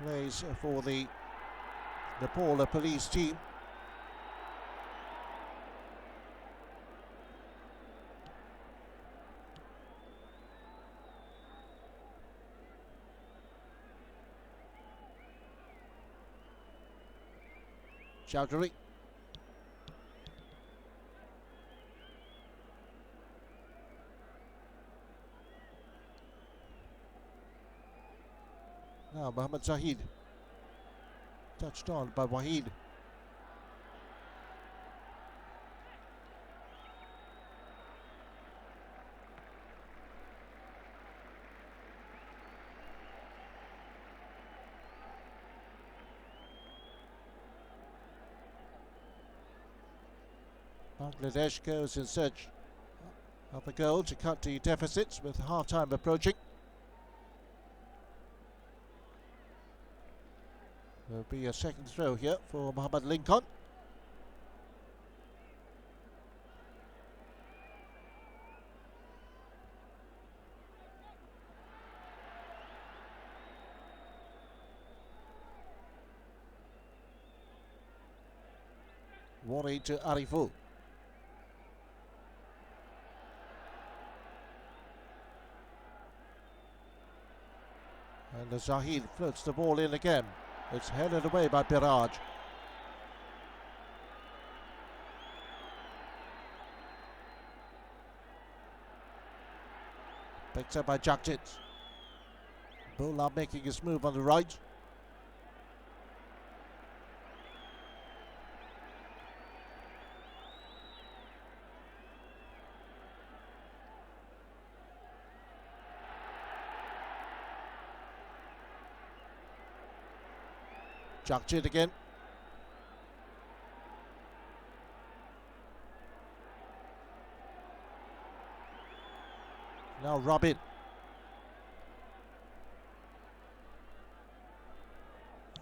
plays for the Nepal police team. Chowdhury. Now Mohammad Zahid. Touched on by Wahid. Bangladesh goes in search of a goal to cut the deficits with half-time approaching. There'll be a second throw here for Mohammad Linkon. Waly to Ariful. And Zahid floats the ball in again. It's headed away by Biraj. Picked up by Jagjit. Bhola making his move on the right. Jagjit again. Now Rabin.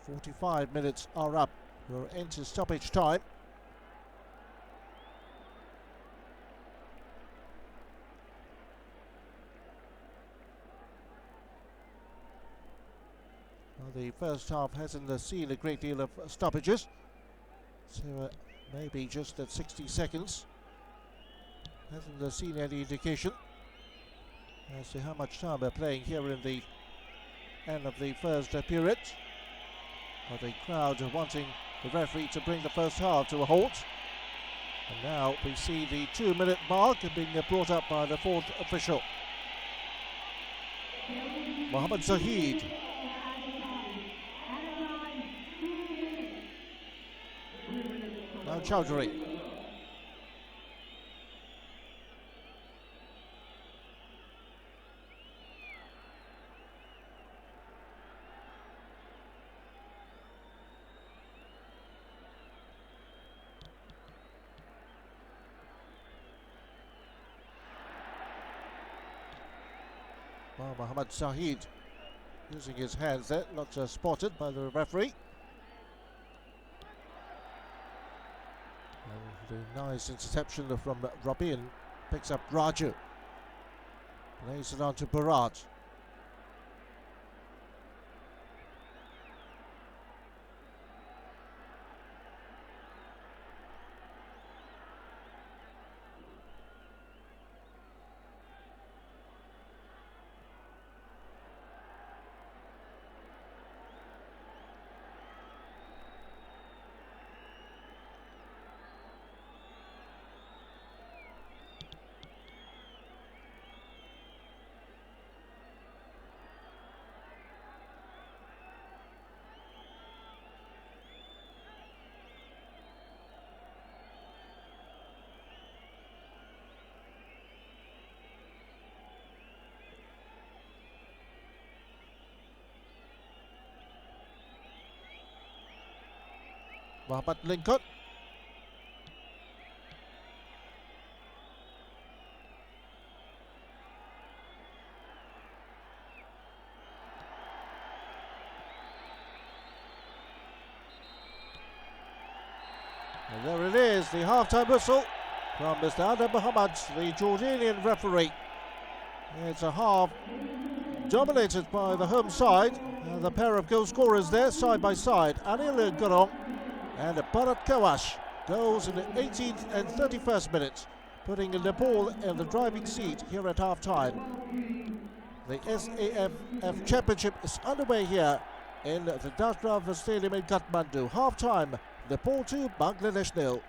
"45 minutes are up. We're into stoppage time. The first half hasn't seen a great deal of stoppages, so maybe just at 60 seconds. Hasn't seen any indication as to how much time we're playing here in the end of the first period. But the crowd are wanting the referee to bring the first half to a halt. And now we see the 2-minute mark being brought up by the fourth official. Mohammad Zahid. Now Chowdhury. Well, Mohammad Zahid using his hands there, not spotted by the referee. And a nice interception from Rabin, picks up Raju, lays it on to Bharat. Mohammad Linkon. And there it is, the half-time whistle from Mr. Adam Muhammad, the Jordanian referee. It's a half dominated by the home side. The pair of goal scorers there, side by side. Anil and Gurung and Bharat Khawas. Goals in the 18th and 31st minutes, putting Nepal in the driving seat here at half-time. The SAFF Championship is underway here in the Dashraf Stadium in Kathmandu. Half-time, Nepal 2, Bangladesh 0.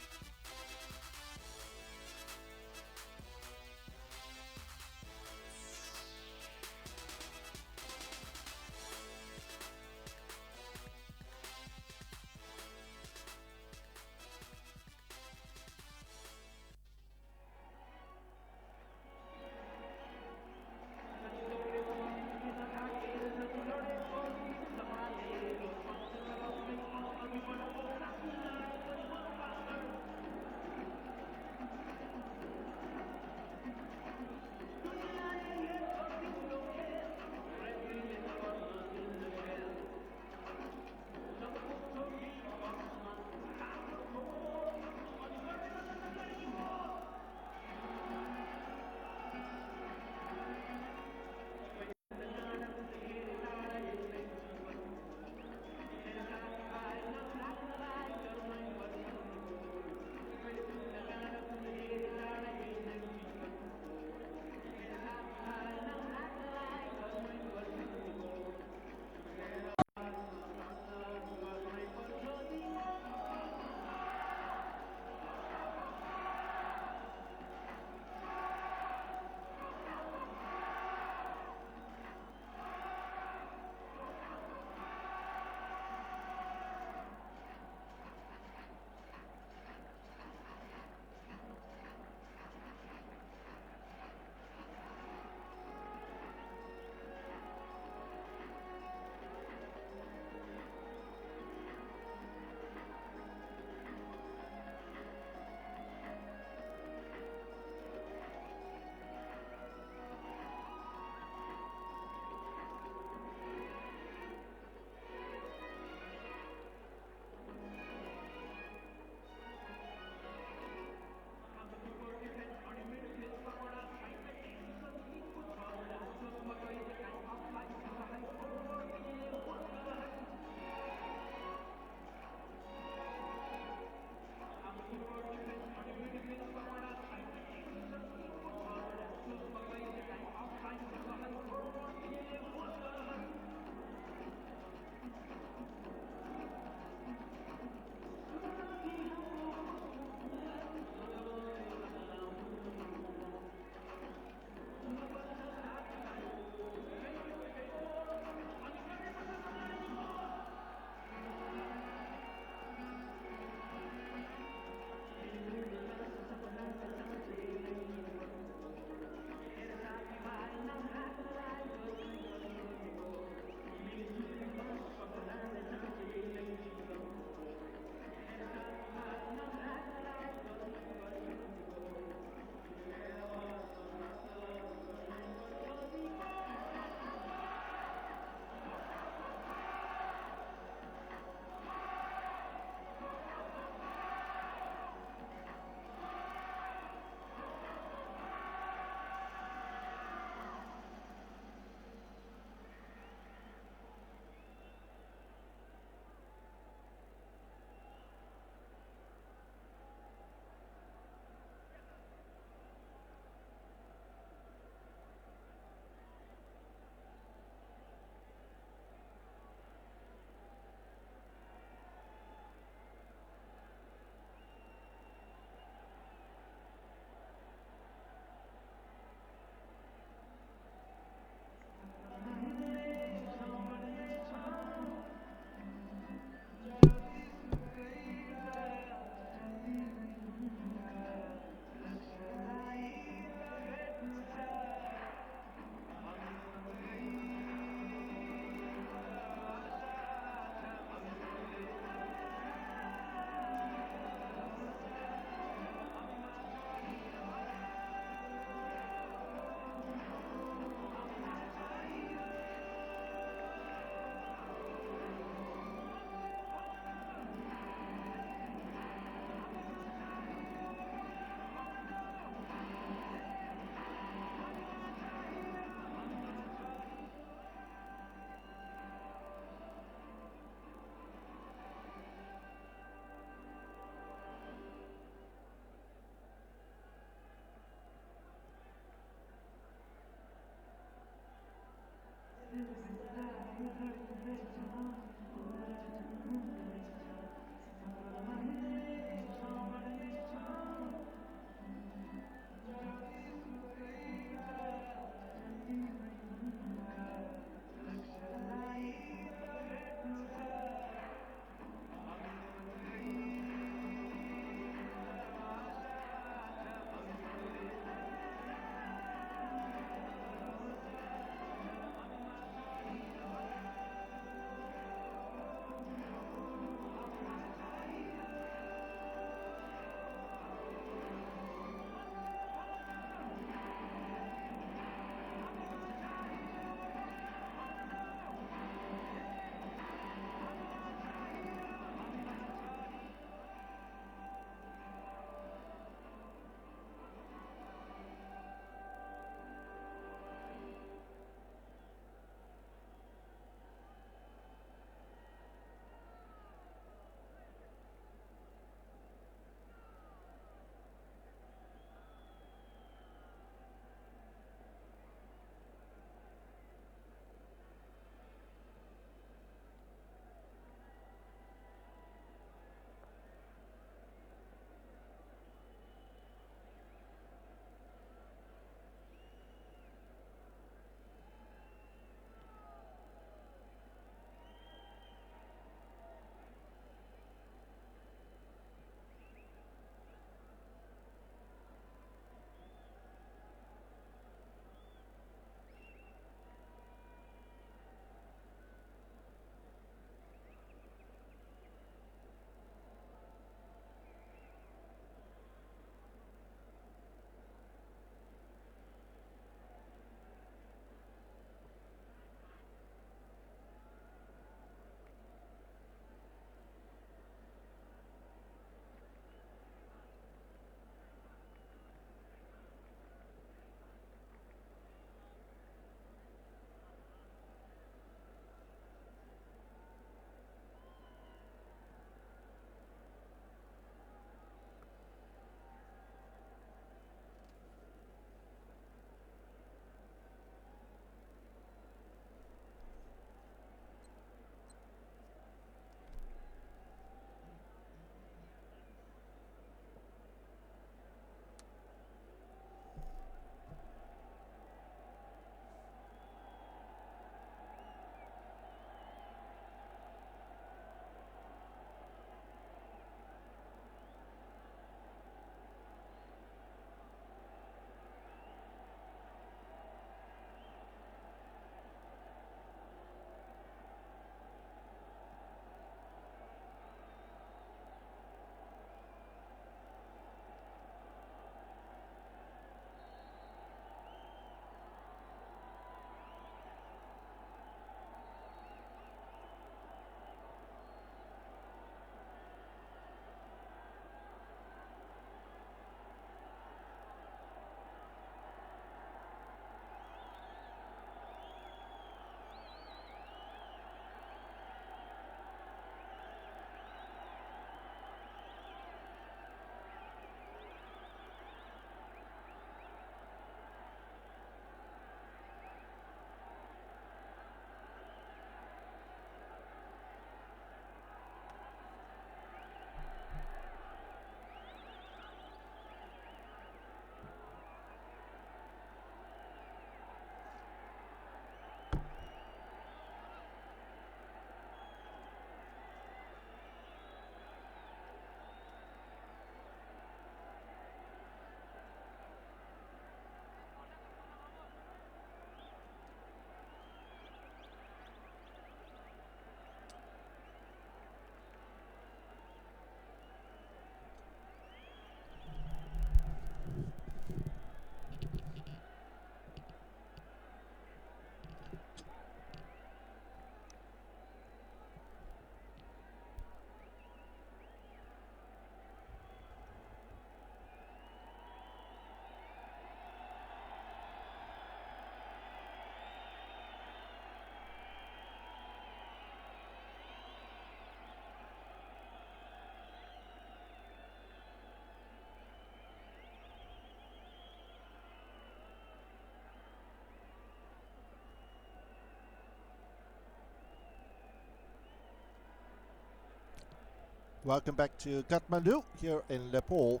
Welcome back to Kathmandu here in Nepal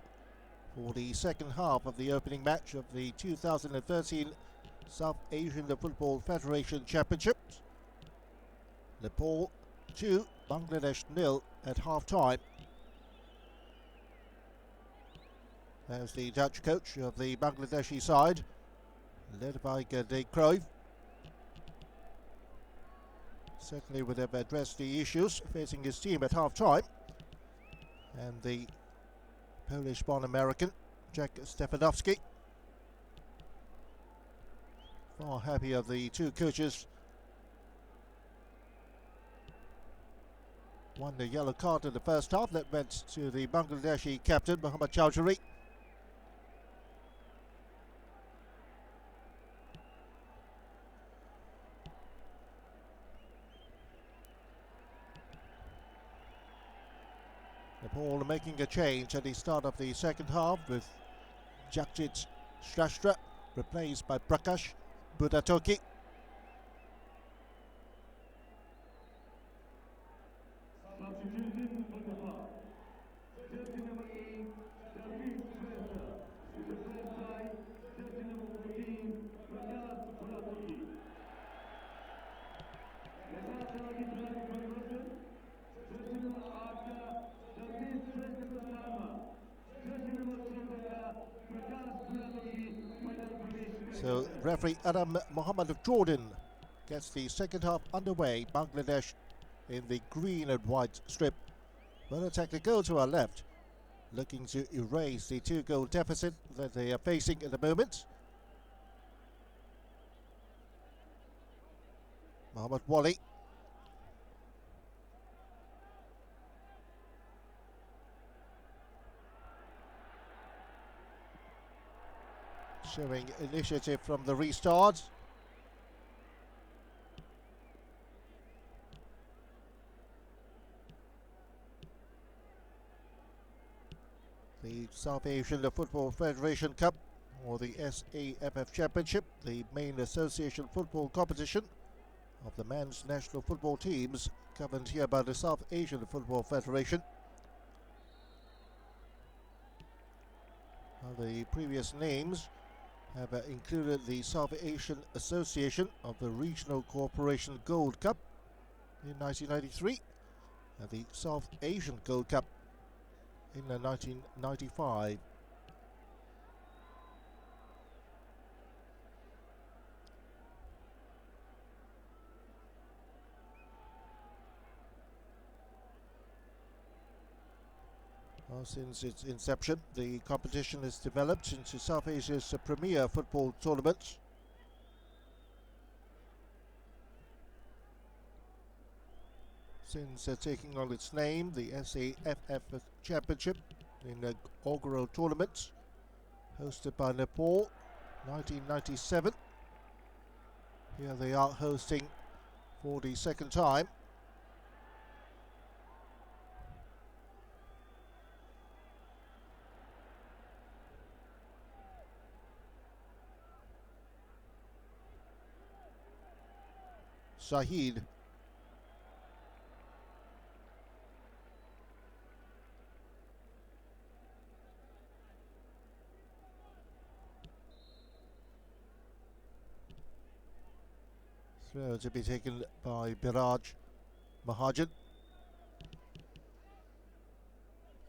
for the second half of the opening match of the 2013 South Asian Football Federation Championships. Nepal 2, Bangladesh 0 at half-time. There's the Dutch coach of the Bangladeshi side, led by De Cruyff. Certainly would have addressed the issues facing his team at half-time. And the Polish-born American, Jack Stefanowski. Far happy of the two coaches. Won the yellow card in the first half. That went to the Bangladeshi captain, Mohammad Chowdhury. Nepal making a change at the start of the second half with Jagjit Shresta replaced by Prakash Budatoki. Substitution for Nepal. Jersey number 8, Jagjit Shresta. Replaced by jersey number 14, Prakash Budatoki. Nepal का लागि खेलाडी परिवर्तन. Jersey number 8 का Jagjit Shresta को स्थानमा jersey number 16 का Prakash Budatoki मैदान प्रवेश. So referee Adam Mohammed Jordan gets the second half underway. Bangladesh in the green and white strip. Well, attack the goal to our left, looking to erase the 2-goal deficit that they are facing at the moment. Mohammed Waly. Showing initiative from the restart. The South Asian Football Federation Cup, or the SAFF Championship, the main association football competition of the men's national football teams, governed here by the South Asian Football Federation. The previous names have included the South Asian Association of the Regional Cooperation Gold Cup in 1993 and the South Asian Gold Cup in 1995. Since its inception, the competition has developed into South Asia's premier football tournament. Since taking on its name, the SAFF Championship, in the inaugural tournament, hosted by Nepal, 1997. Here they are hosting for the second time. Shahid. Throw to be taken by Biraj, Maharjan,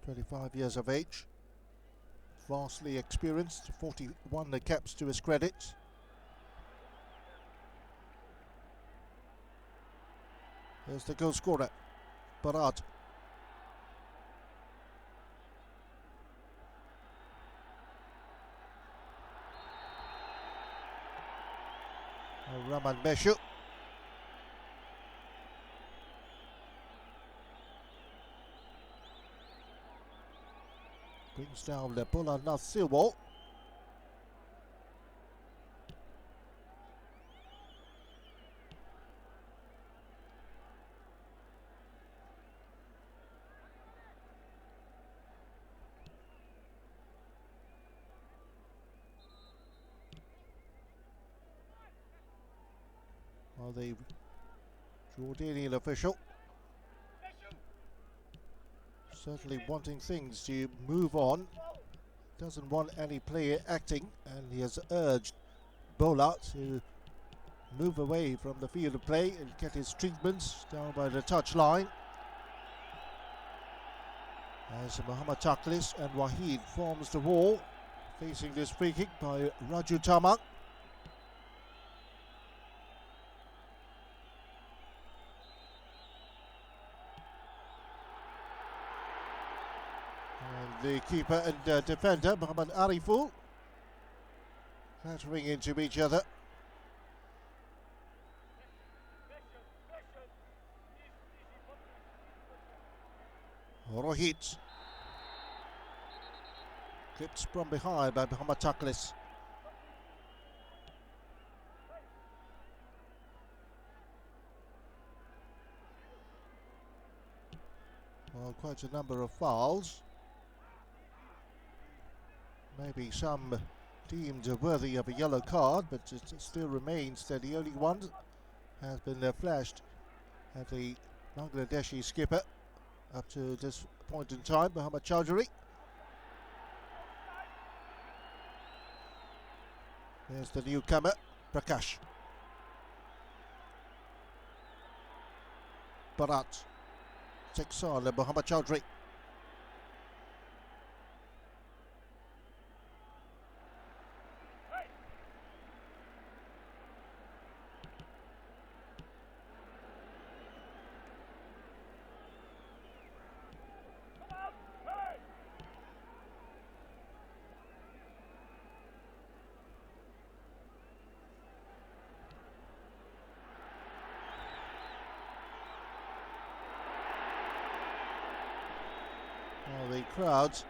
25 years of age, vastly experienced, 41 caps to his credit. Here's the goal scorer, Bharat. Raman Beshu. Brings down the Bhola Silwal. The Jordanian official certainly wanting things to move on. Doesn't want any player acting, and he has urged Bhola to move away from the field of play and get his treatments down by the touch line. As Mohammad Taklis and Wahid forms the wall, facing this free kick by Raju Tamang. And the keeper and defender, Mohammad Ariful, clattering into each other. Rohit. Clipped from behind by Mohammad Taklis. Well, quite a number of fouls. Maybe some deemed worthy of a yellow card, but it still remains that the only one has been flashed at the Bangladeshi skipper up to this point in time, Mohammad Chowdhury. There's the newcomer, Prakash. Bharat takes on Mohammad Chowdhury. The crowds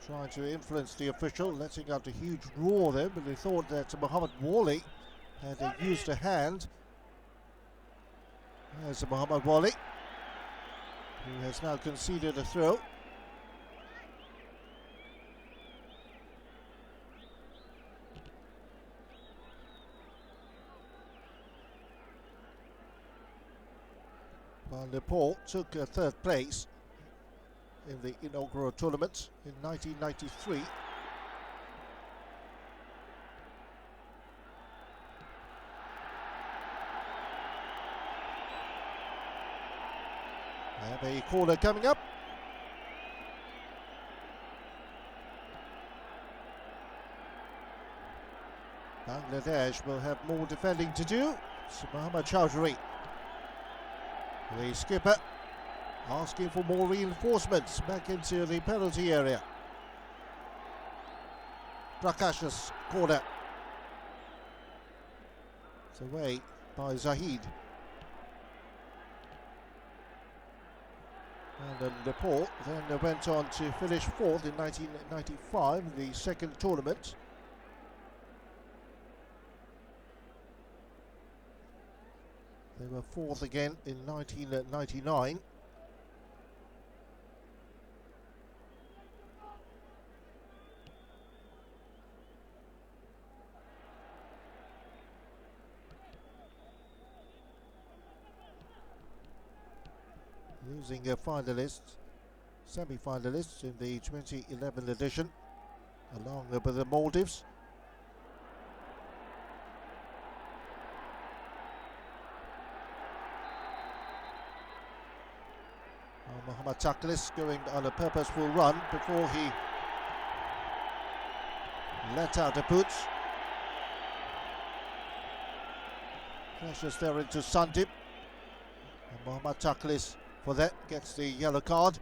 trying to influence the official, letting out a huge roar there, but they thought that Muhammad Waly had used a hand. There's Muhammad Waly, who has now conceded a throw. While Nepal took third place in the inaugural tournament in 1993. And a corner coming up. Bangladesh will have more defending to do. It's Mohammad Chowdhury, the skipper, asking for more reinforcements back into the penalty area. Prakash's corner. It's away by Zahid. And then Nepal then went on to finish fourth in 1995, the second tournament. They were fourth again in 1999. Losing a finalist, semi-finalists in the 2011 edition, along with the Maldives. Mohammad Taklis going on a purposeful run before he let out the boots. Crashes there into Sandip. And Mohammad Taklis for that gets the yellow card.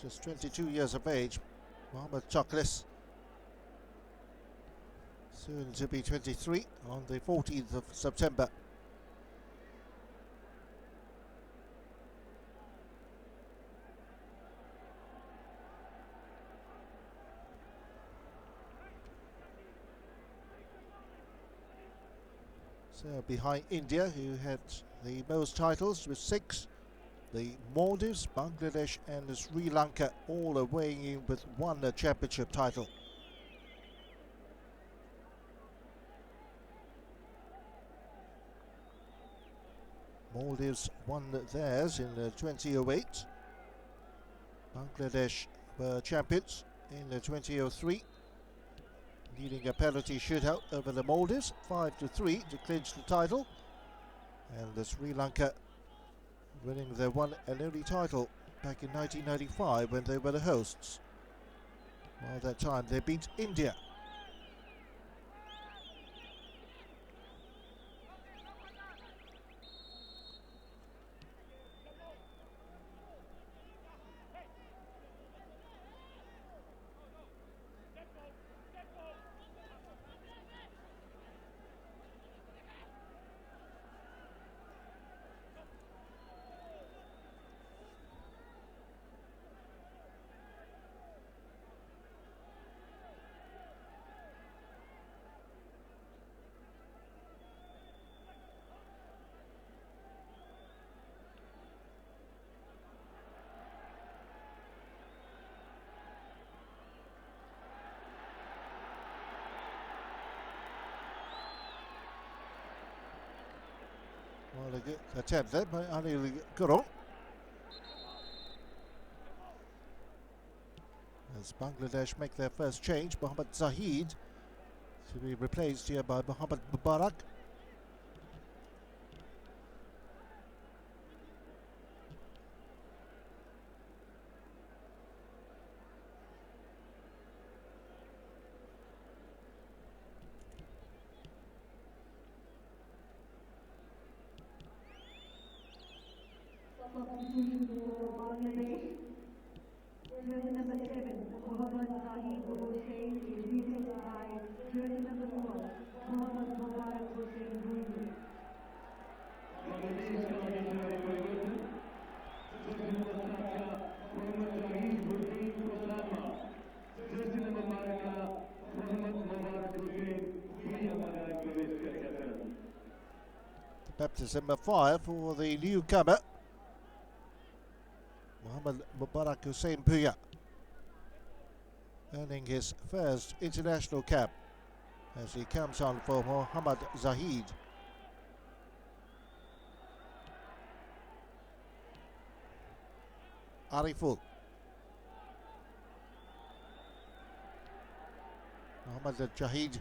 Just 22 years of age, Mohammad Taklis, soon to be 23 on the 14th of September. So behind India, who had the most titles with 6, The Maldives, Bangladesh and Sri Lanka all are weighing in with one championship title. Maldives won theirs in 2008. Bangladesh were champions in 2003, leading a penalty shootout over the Maldives 5-3 to clinch the title, and the Sri Lanka winning their one and only title back in 1995 when they were the hosts. Well, that time they beat India. Well, a good attempt there by Anil Gurung. As Bangladesh make their first change, Mohammad Zahid to be replaced here by Mohammad Mubarak. Substitution for Bangladesh. Jersey number 7, Mohammad Zahid Hussain is replaced by jersey number 4, Mohammad Mubarak Hussain Gurung. Bangladesh का खिलाड़ी परिवर्तन Jersey number 7 का मोहम्मद जाहिद हुसैन को सलामा Jersey number 12 का मोहम्मद मुबारक हुसैन दुनिया में प्रवेश करेगा। Baptism of fire for the newcomer Mohammad Mubarak Hussain Puya, earning his first international cap as he comes on for Mohammad Zahid. Ariful. Mohammad Zahid.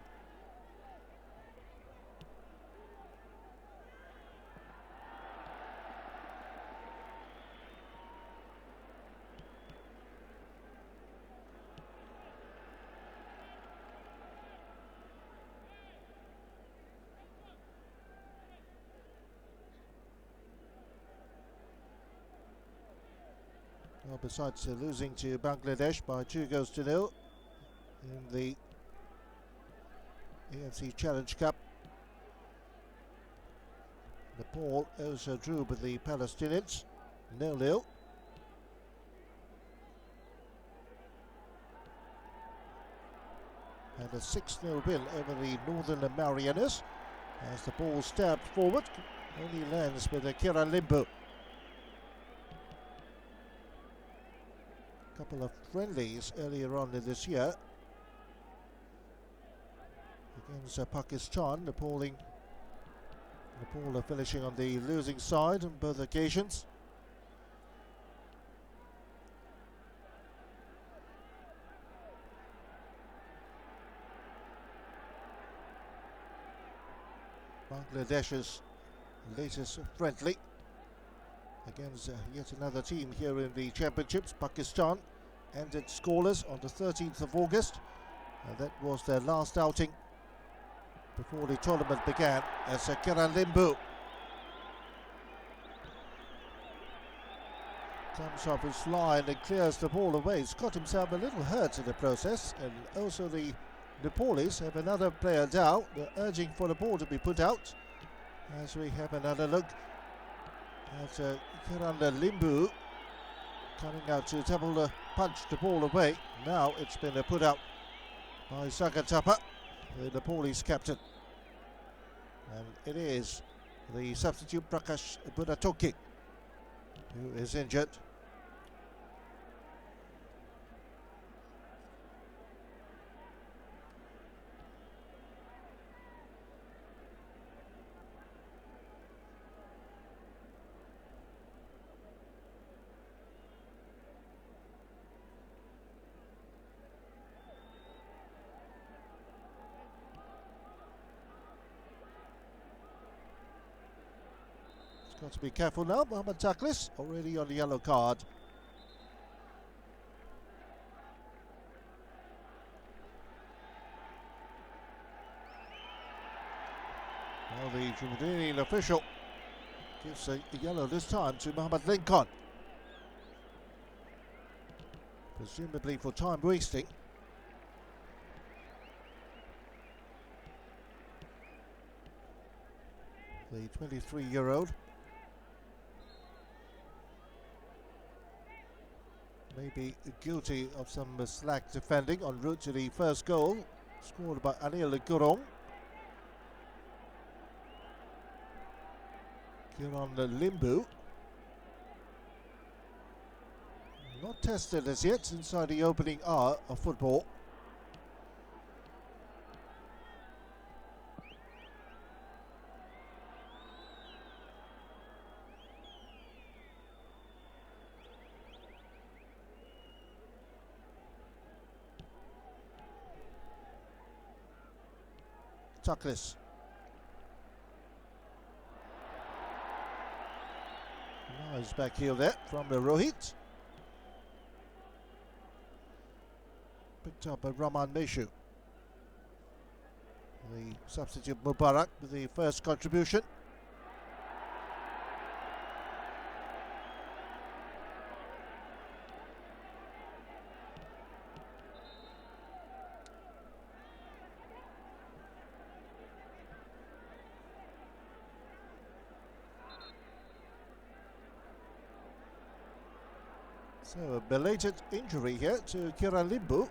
Well, besides losing to Bangladesh by 2-0 in the AFC Challenge Cup, Nepal also drew with the Palestinians 0-0. And a 6-0 win over the Northern Marianas as the ball stabbed forward, only lands with a Kiran Limbu. Couple of friendlies earlier on in this year against Pakistan. Nepal are finishing on the losing side on both occasions. Bangladesh's latest friendly against yet another team here in the championships, Pakistan, ended scoreless on the 13th of August. That was their last outing before the tournament began, as Kiran Limbu comes off his line and clears the ball away. He's got himself a little hurt in the process, and also the Nepalese have another player down. They're urging for the ball to be put out as we have another look at Kiran Limbu coming out to double punch the ball away. Now it's been put out by Sagar, the Nepalese captain, and it is the substitute Prakash Budatoki who is injured. Got to be careful now. Mohammad Taklis already on the yellow card. Well, the Jordanian official gives a yellow this time to Mohammad Linkon. Presumably for time wasting. The 23-year-old. Maybe guilty of some slack defending en route to the first goal, scored by Anil Gurung. Kiran Limbu. Not tested as yet inside the opening hour of football. Taklis. Nice back heel there from the Rohit. Picked up by Rahman Meshu. The substitute Mubarak with the first contribution. So a belated injury here to Kiran Limbu.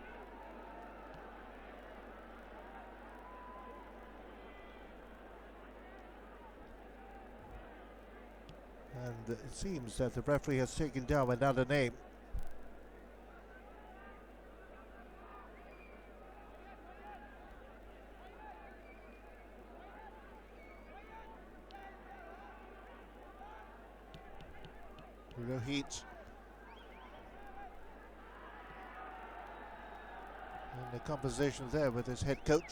And it seems that the referee has taken down another name. Rohit. And the conversation there with his head coach.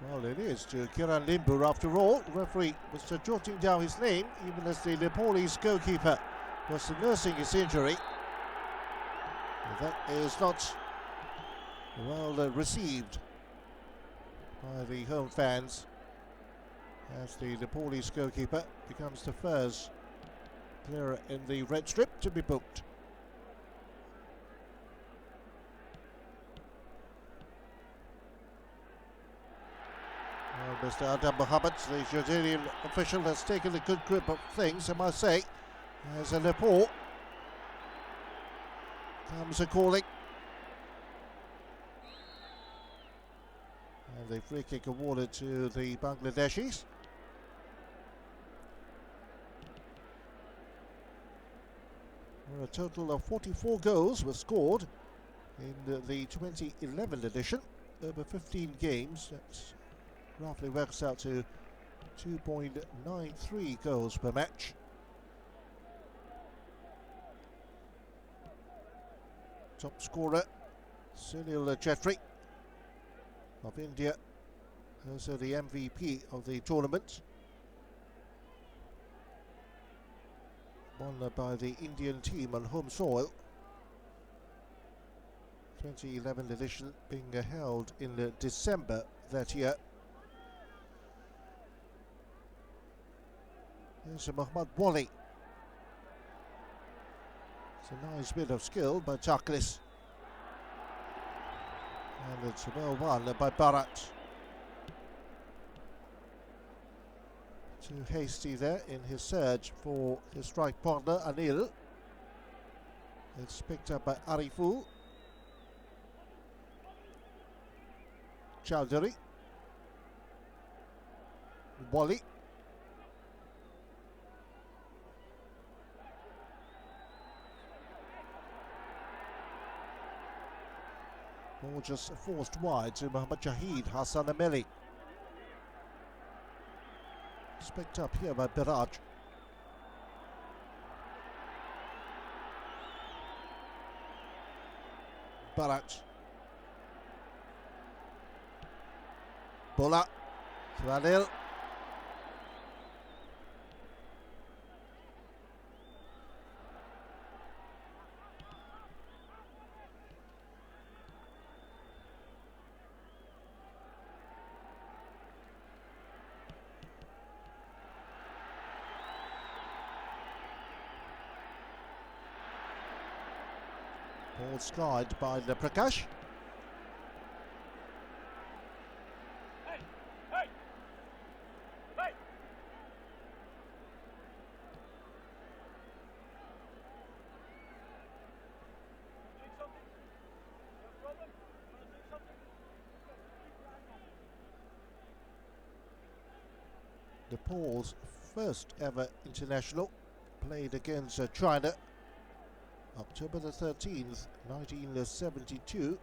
Well, it is to Kiran Limbu after all. The referee was jotting down his name even as the Nepalese goalkeeper was nursing his injury. That is not well received by the home fans as the Nepalese goalkeeper becomes the first player in the red strip to be booked. Well, Mr. Adam Mohammed, the Jordanian official, has taken a good grip of things, I must say, as a Nepal comes a calling. And the free kick awarded to the Bangladeshis. Where a total of 44 goals were scored in the 2011 edition. Over 15 games, that roughly works out to 2.93 goals per match. Top scorer, Sunil Chetri of India, also the MVP of the tournament. Won by the Indian team on home soil. 2011 edition being held in December that year. There's Muhammad Waly. It's a nice bit of skill by Taklis. And it's well won by Bharat. Too hasty there in his surge for his strike partner Anil. It's picked up by Ariful. Chowdhury. Waly. Ball just forced wide to Mohammad Jahid, Hasan Amely. It's picked up here by Biraj. Bharat. Bhola to Anil. Ball skied by the Prakash. Nepal's first ever international, played against China October the 13th, 1972.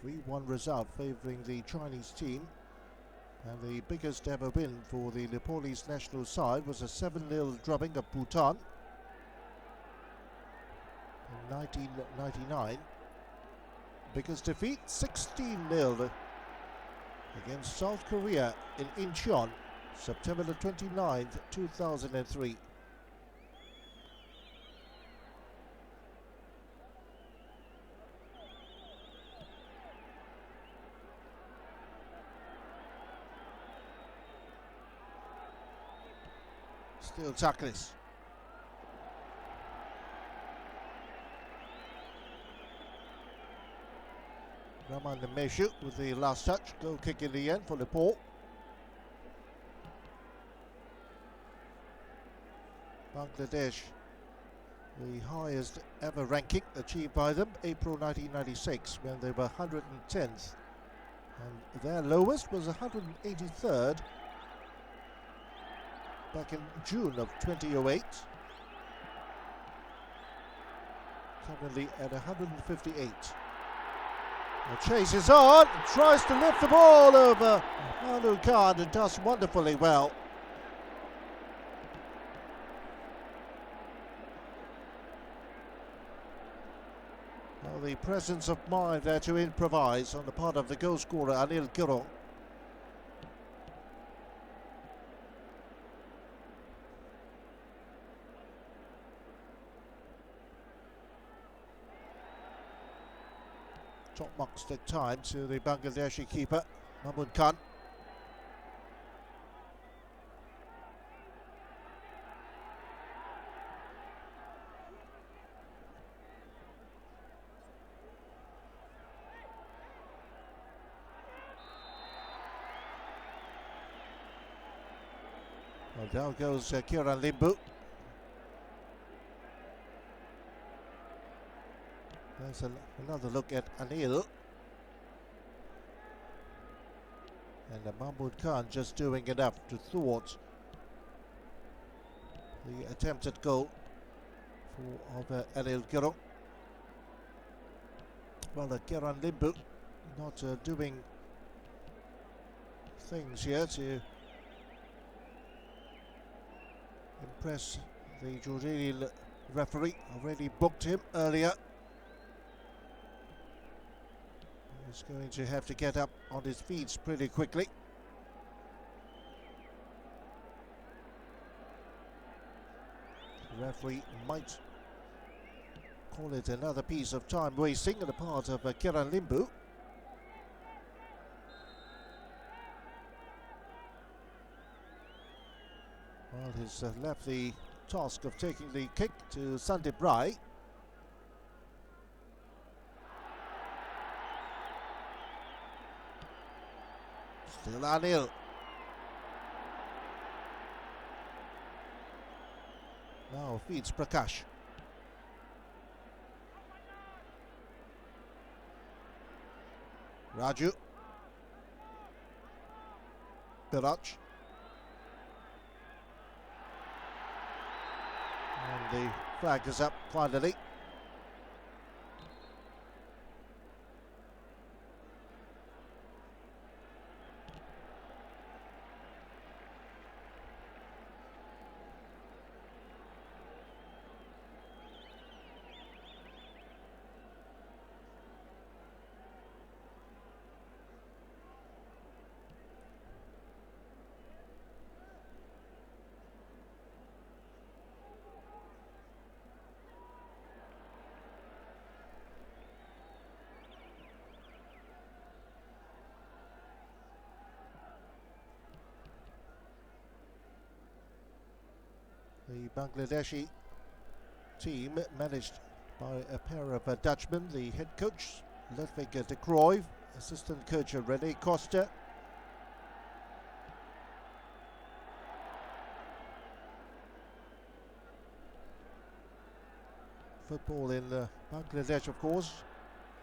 3-1 result favouring the Chinese team, and the biggest ever win for the Nepalese national side was a 7-0 drubbing of Bhutan in 1999. Biggest defeat, 16-0 against South Korea in Incheon, September the 29th, 2003. Still Taklis. Raman Meshu with the last touch. Goal kick in the end for Nepal. Bangladesh, the highest ever ranking achieved by them, April 1996, when they were 110th. And their lowest was 183rd back in June of 2008. Currently at 158. The chase is on, tries to lift the ball over Manu Khan and does wonderfully well. Well, the presence of mind there to improvise on the part of the goal scorer Anil Gurung. Top marks the time to the Bangladeshi keeper, Mamun Khan. Well, down goes Kiran Limbu. There's another look at Anil. And Mamun Khan just doing enough to thwart the attempted goal of Anil Gurung. Well, Kiran Limbu not doing things here to impress the Jordan referee. Already booked him earlier. He's going to have to get up on his feet pretty quickly. The referee might call it another piece of time wasting on the part of Kiran Limbu. Well, he's left the task of taking the kick to Sandip Rai. Still Anil. Now feeds Prakash. Raju. Biraj. And the flag is up finally. The Bangladeshi team managed by a pair of Dutchmen, the head coach Ludwig de Cruyff, assistant coach Rene Costa. Football in Bangladesh, of course,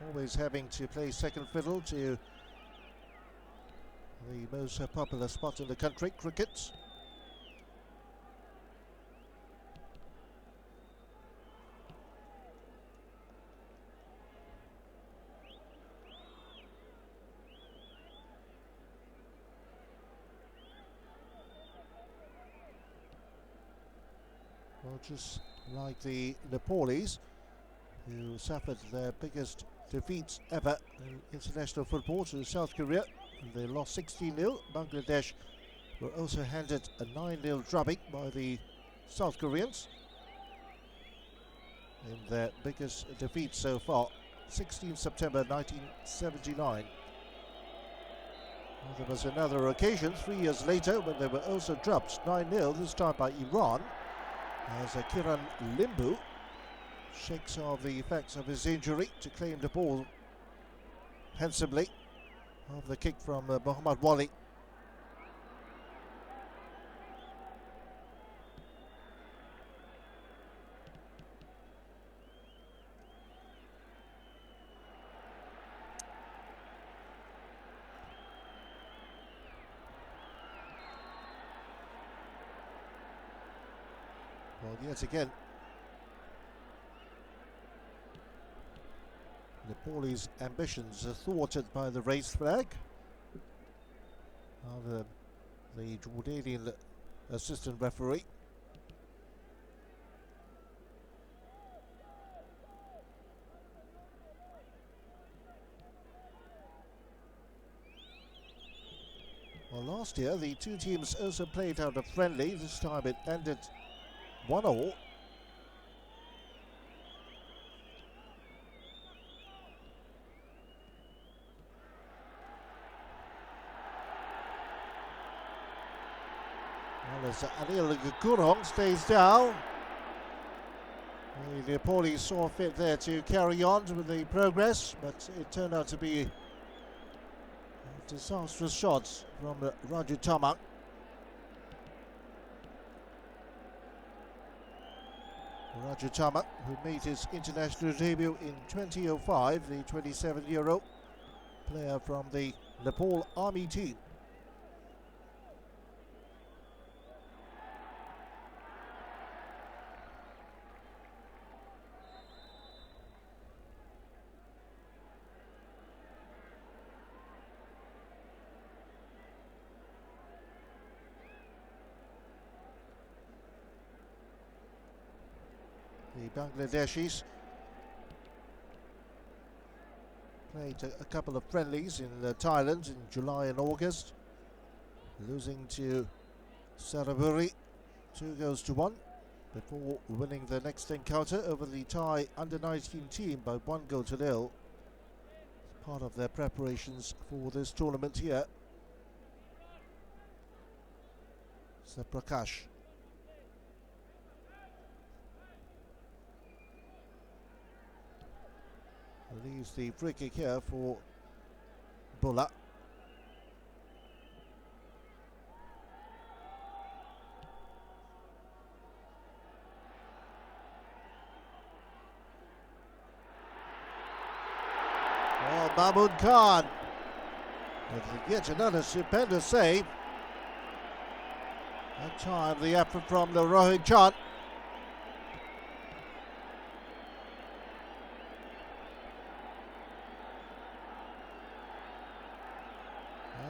always having to play second fiddle to the most popular sport in the country, cricket. Well, just like the Nepalese, who suffered their biggest defeats ever in international football to South Korea. They lost 16-0. Bangladesh were also handed a 9-0 drubbing by the South Koreans in their biggest defeat so far, 16 September 1979. Well, there was another occasion 3 years later when they were also drubbed 9-0, this time by Iran, as Kiran Limbu shakes off the effects of his injury to claim the ball handsomely of the kick from Waly. Well, yet again, Nepalese ambitions are thwarted by the raised flag of the Jordanian assistant referee. Well, last year the two teams also played out a friendly. This time it ended 1-1. Well, as Anil Gurung stays down, the Nepalese saw fit there to carry on with the progress, but it turned out to be disastrous shots from Raju Tamang. Raju Tamang, who made his international debut in 2005, the 27-year-old player from the Nepal Army team. The Bangladeshis played a couple of friendlies in Thailand in July and August, losing to Chowdhury 2-1 before winning the next encounter over the Thai under-19 team by 1-0. Part of their preparations for this tournament here. Prakash. Leaves the free kick here for Bhola. Oh, Mamun Khan Yet another stupendous save. That time the effort from the Rohit Chan.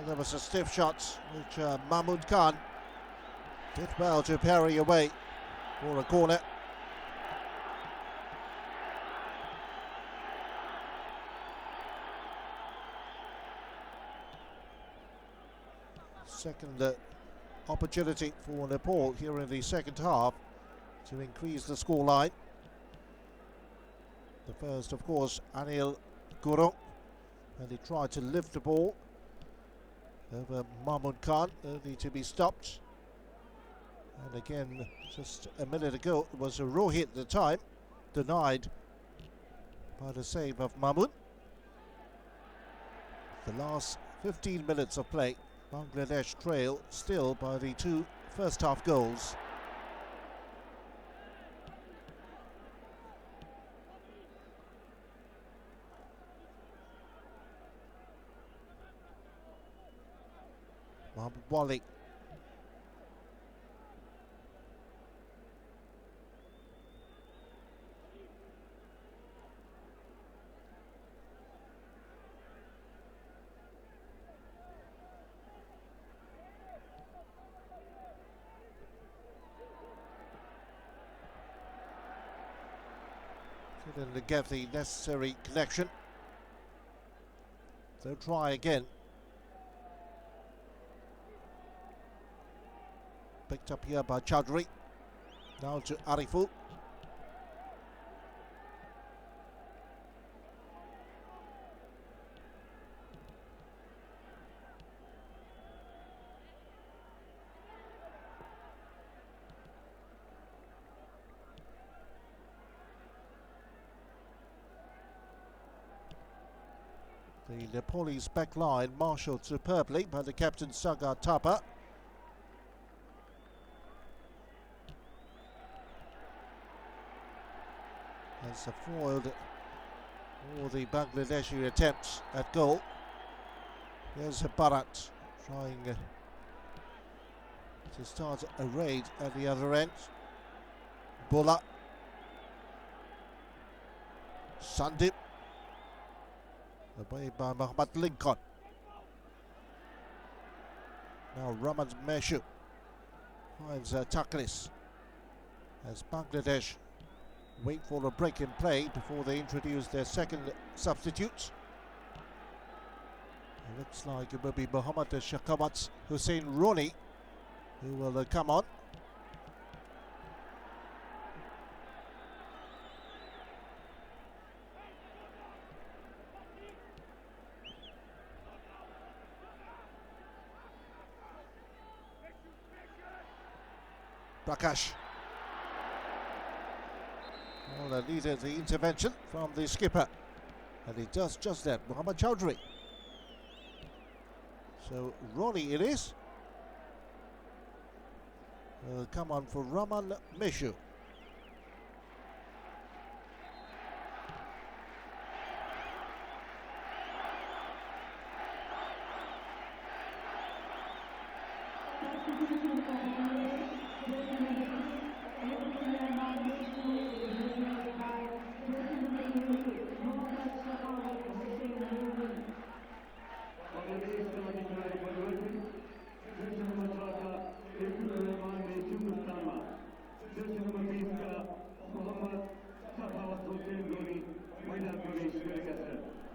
There was a stiff shot which Mamun Khan did well to parry away for a corner. Second opportunity for Nepal here in the second half to increase the scoreline. The first, of course, Anil Gurung, and he tried to lift the ball over Mamun Khan, only to be stopped. And again, just a minute ago, it was a Rohit at the time, denied by the save of Mamun. The last 15 minutes of play, Bangladesh trail still by the two first half goals. Waly. Couldn't get the necessary connection. So try again. Picked up here by Chowdhury. Now to Ariful. The Nepalese back line marshalled superbly by the captain Sagar Thapa. That's a foiled all the Bangladeshi attempts at goal. There's Bharat trying to start a raid at the other end. Bhola. Sandip. Away by Linkon. Now Raman Meshu finds Taklis as Bangladesh wait for a break in play before they introduce their second substitute. It looks like it will be Muhammad Shakawat Hussein Roni who will come on. Prakash. Well, that needed the intervention from the skipper, and he does just that. Muhammad Chowdhury. So Ronnie it is. Come on for Raman Meshu.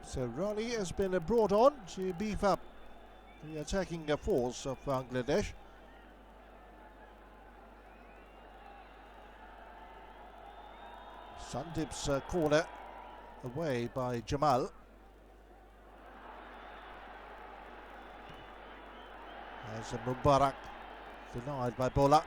So Ronnie has been brought on to beef up the attacking force of Bangladesh. Sandip's corner away by Jamal. As a Mubarak denied by Bhola.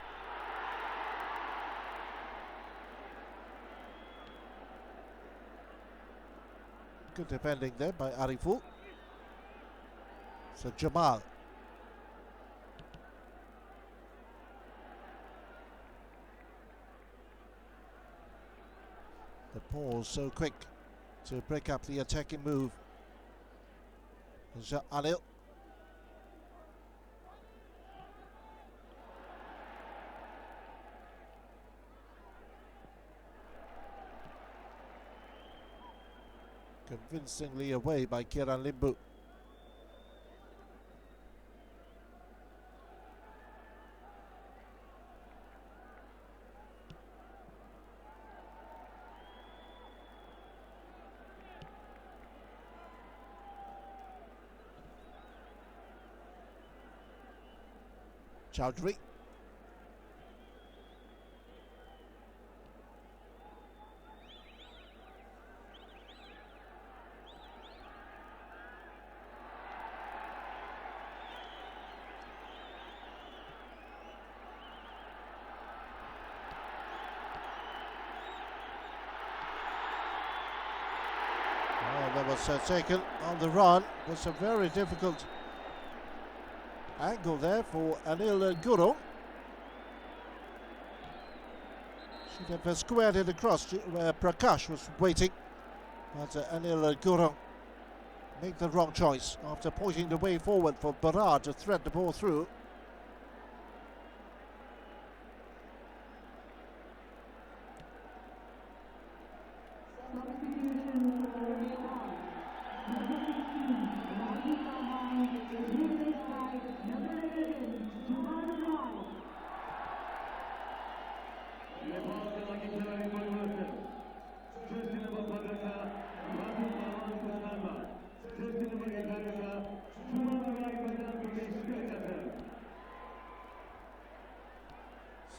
Good defending there by Ariful. So Jamal. The pause so quick to break up the attacking move. There's Anil. convincingly away by Kiran Limbu. Chowdhury. That was taken on the run. It was a very difficult angle there for Anil and Gurung. Should have squared it across to where Prakash was waiting. But Anil and Gurung make the wrong choice after pointing the way forward for Bharat to thread the ball through.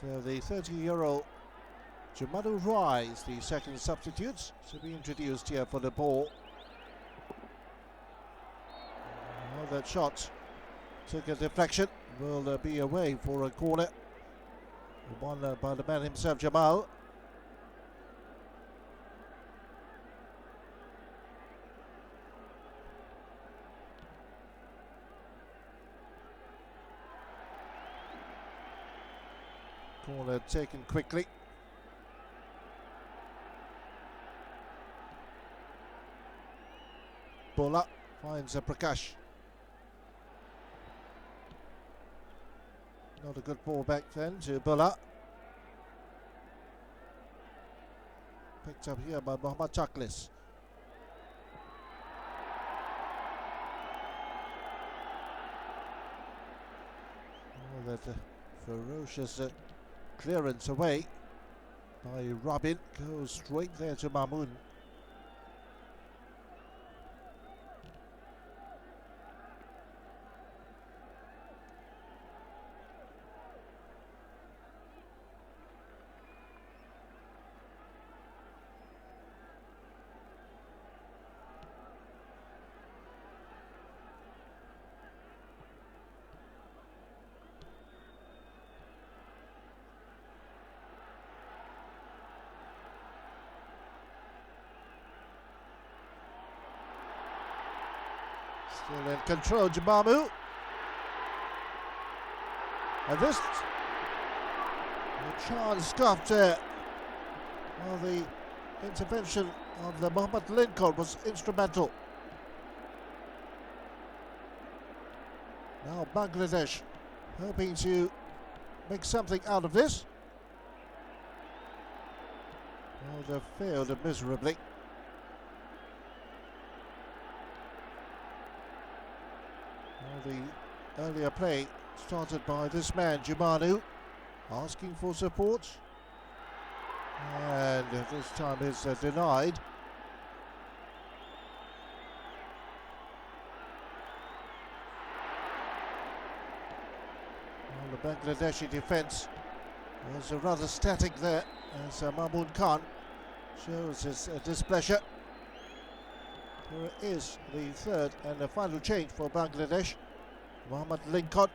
So the 30-year-old Jumadu Rai is the second substitute to be introduced here for the ball. Well, that shot took a deflection, will be away for a corner. Won by the man himself, Jamal. Corner taken quickly. Bhola finds Prakash. Not a good ball back then to Bhola. Picked up here by Taklis. Oh, that ferocious clearance away by Rabin goes straight there to Mamun. Still in control, Jabamu. And this chance scuffed there. Well, the intervention of the Mohammed Linkon was instrumental. Now Bangladesh hoping to make something out of this. Well, they failed miserably. Well, the earlier play started by this man, Jumanu, asking for support. And this time is denied. Well, the Bangladeshi defence was rather static there as Mamun Khan shows his displeasure. Here is the third and the final change for Bangladesh. Mohammed Linkon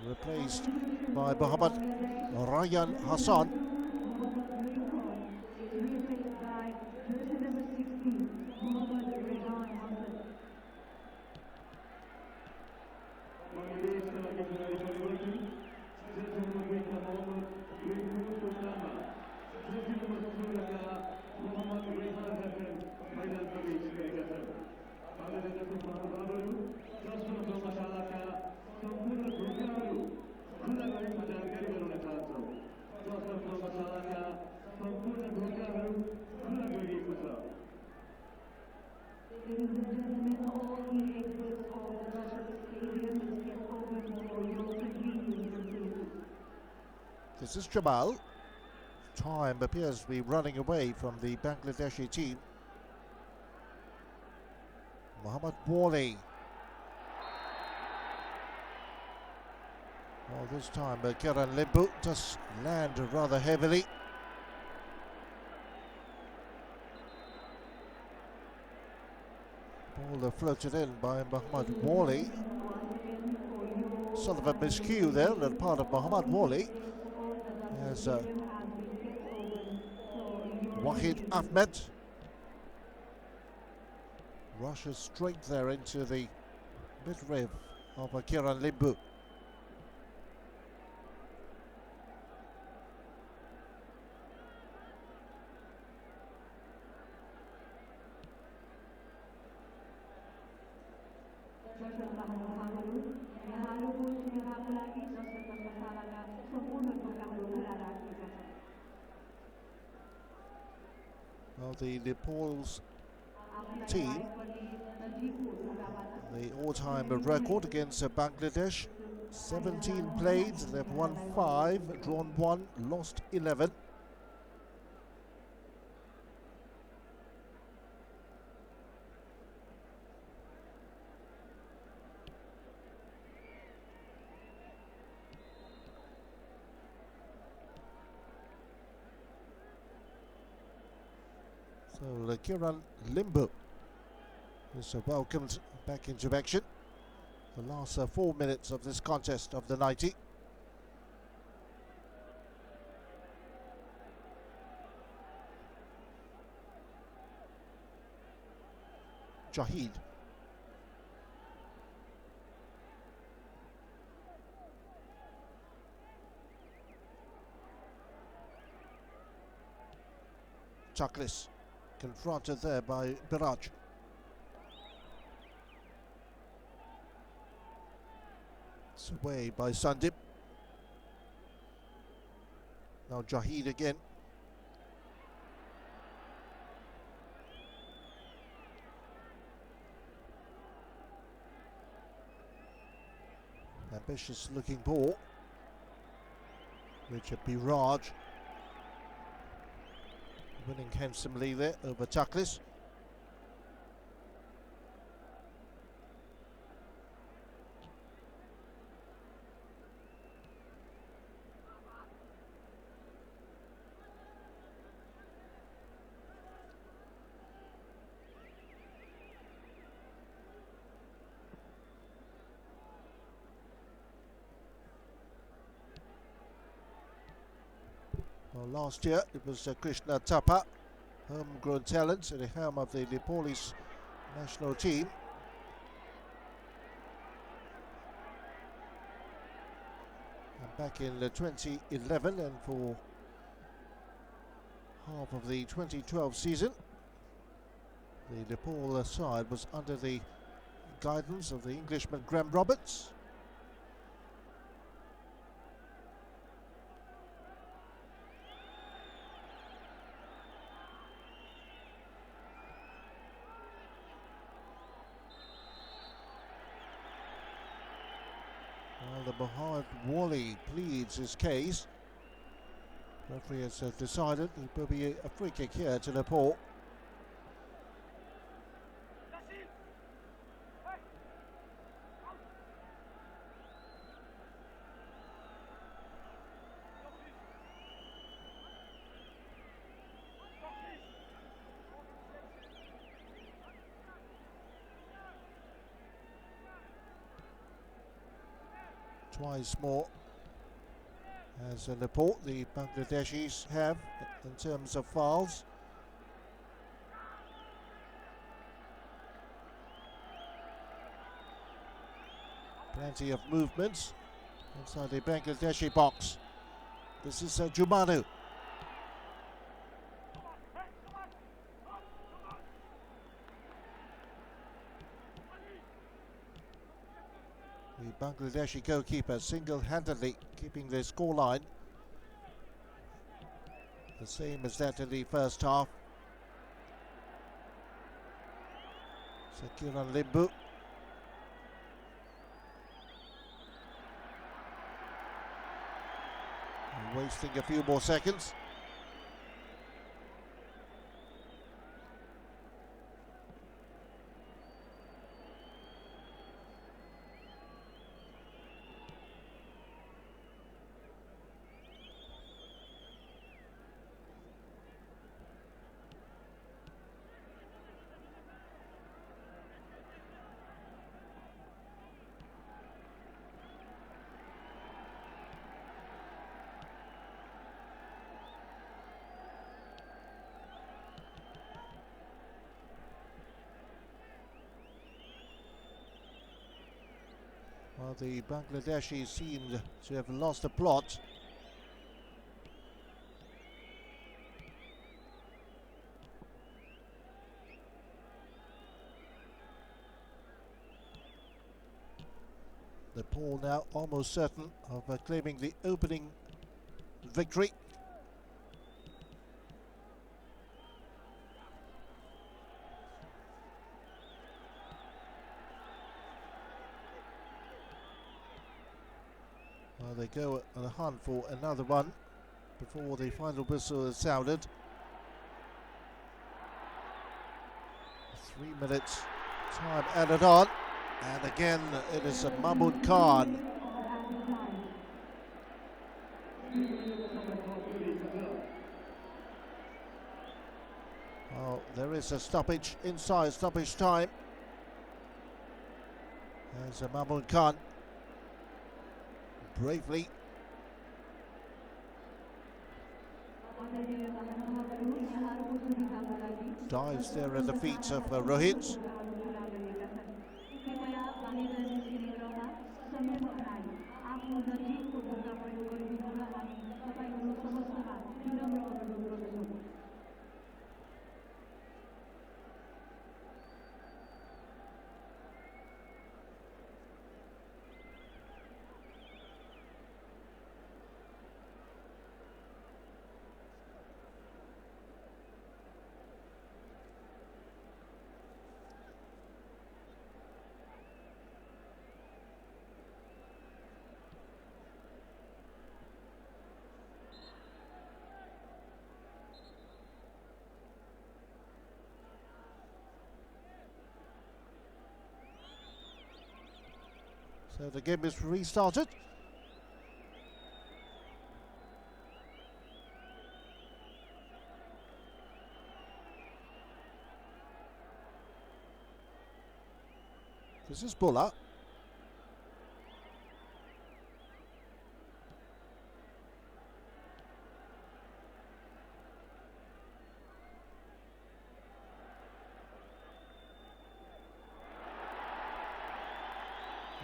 replaced by Mohammed Ryan Hasan. Ladies and gentlemen, all the exits of the Russian stadium is kept open for your convenience and safety. This is Jamal. Time appears to be running away from the Bangladeshi team. Muhammad Waly. Well, this time Kiran Limbu does land rather heavily. Ball floated in by Muhammad Waly. Sort of a miscue there on the part of Muhammad Waly. As Wahid Ahmed rushes straight there into the midriff of Kiran Limbu. Well, the Nepal's team, the all-time record against Bangladesh, 17 played, they've won 5, drawn 1, lost 11. So Kiran Limbu is welcomed back into action. The last 4 minutes of this contest of the 90. Jahid. Taklis. Confronted there by Biraj. It's away by Sandip. Now Jahid again. Ambitious looking ball. Which Biraj winning handsomely there over Taklis. Well, last year it was Krishna Thapa, homegrown talent at the helm of the Nepalese national team. And back in 2011 and for half of the 2012 season, the Nepal side was under the guidance of the Englishman Graham Roberts. Well, the Muhammad Waly pleads his case. Referee has decided it will be a free kick here to Nepal. Twice more as Nepal, the Bangladeshis have in terms of fouls. Plenty of movements inside the Bangladeshi box. This is Jumanu. The Bangladeshi goalkeeper single-handedly keeping the scoreline the same as that in the first half. So Kiran Limbu. Wasting a few more seconds. Well, the Bangladeshis seemed to have lost the plot. Nepal now almost certain of claiming the opening victory. Well, they go on a hunt for another one before the final whistle is sounded. 3 minutes time added on, and again it is a Mamun Khan. Well, there is a stoppage inside stoppage time. There's a Mamun Khan bravely dives there at the feet of Rohit. So the game is restarted. This is Bhola.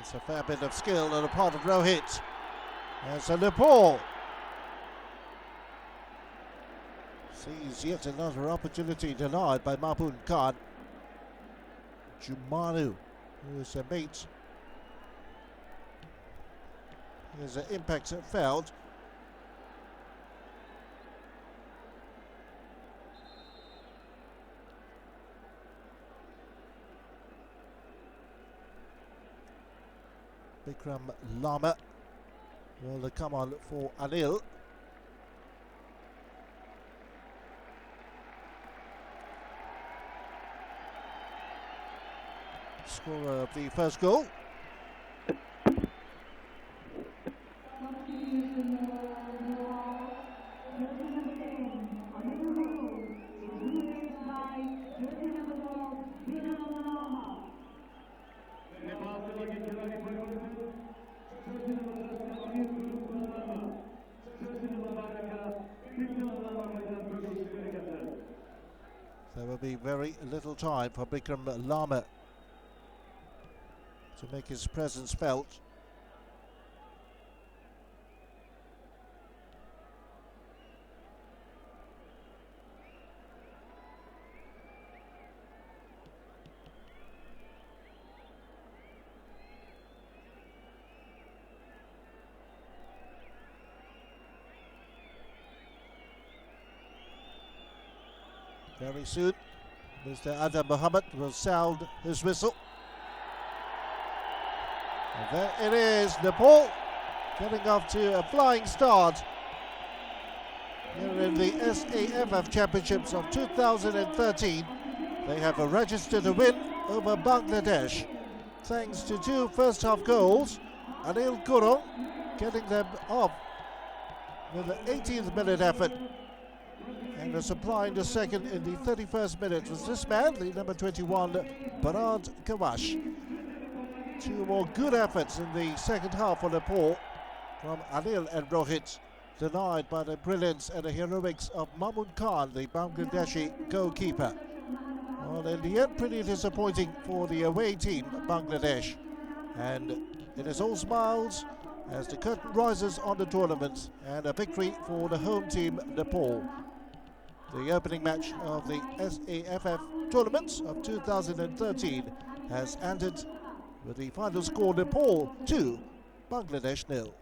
It's a fair bit of skill on the part of Rohit. There's a Nepal. Sees yet another opportunity denied by Mamun Khan. Jumanu, who is a mate. Here's an impact failed. Bikram Lama will come on for Anil. Scorer of the first goal. There will be very little time for Bikram Lama to make his presence felt. Very soon Mr. Adam Muhammad will sound his whistle. And there it is, Nepal getting off to a flying start here in the SAFF Championships of 2013. They have registered a win over Bangladesh thanks to two first-half goals. Anil Gurung getting them off with the 18th minute effort, and supplying the second in the 31st minute was this man, the number 21, Bharat Khawas. Two more good efforts in the second half for Nepal from Anil and Rohit, denied by the brilliance and the heroics of Mamun Khan, the Bangladeshi goalkeeper. Well, in the end, pretty disappointing for the away team, Bangladesh. And it is all smiles as the curtain rises on the tournament, and a victory for the home team, Nepal. The opening match of the SAFF tournaments of 2013 has ended with the final score Nepal 2, Bangladesh 0.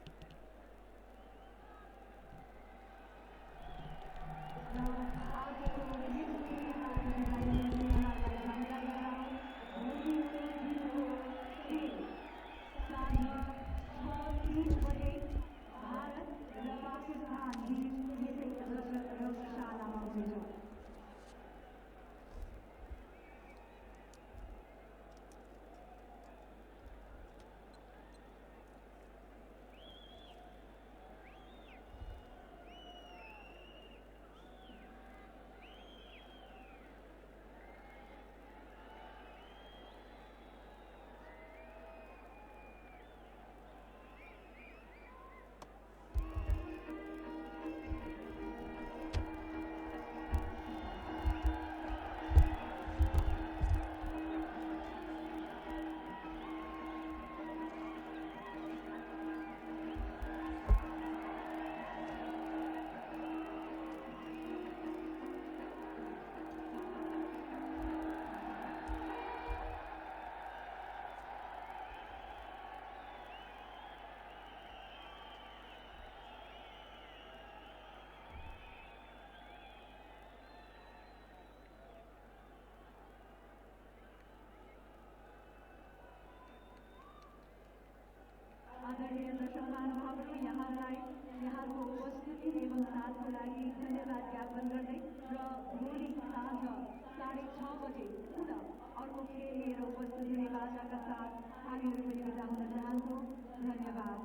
आदरणीय दर्शक महानुभावहरू यहाँलाई यहाँको उपस्थिति एवं साथको लागि धन्यवाद ज्ञापन गर्दै र भोलि साँझ 6:30 बजे पुनः अर्को खेल लिएर उपस्थित हुने बाचाका साथ हामीहरू पनि बिदा हुन चाहन्छौँ। धन्यवाद।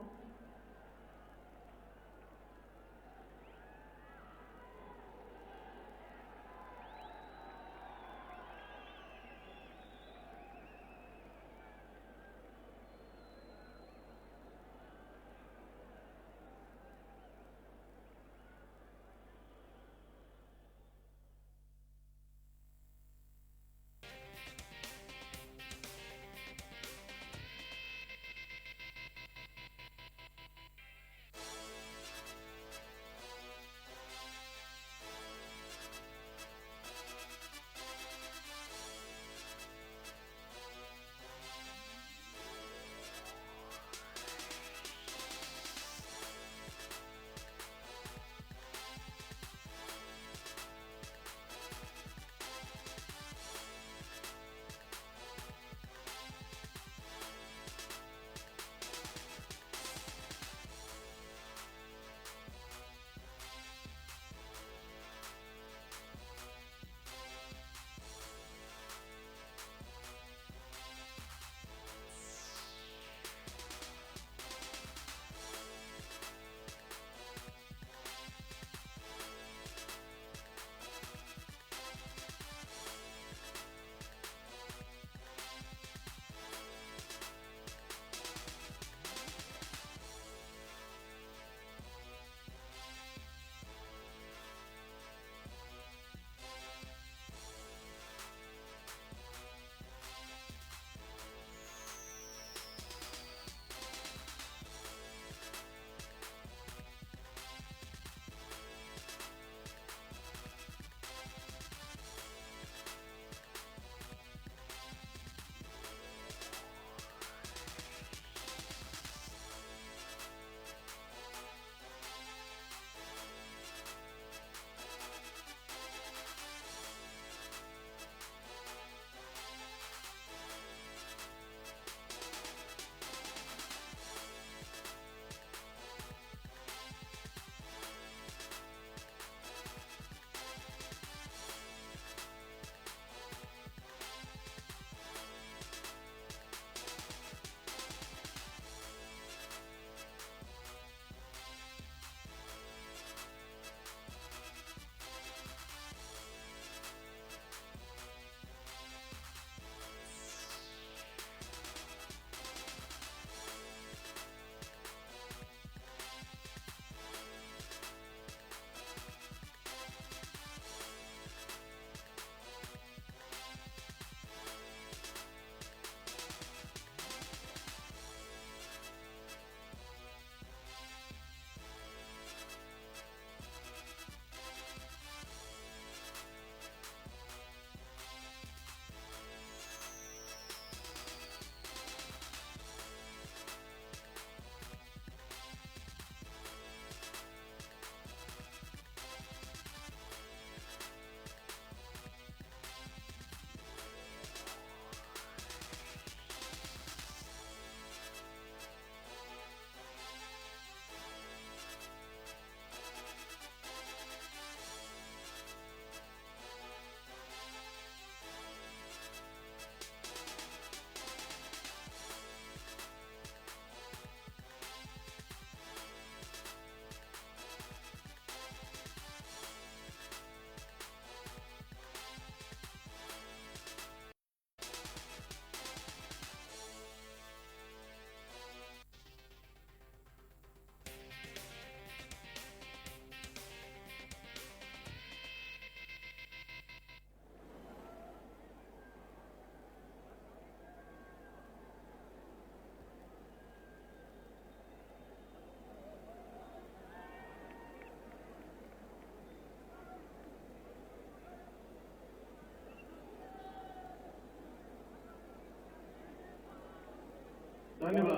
धन्यवाद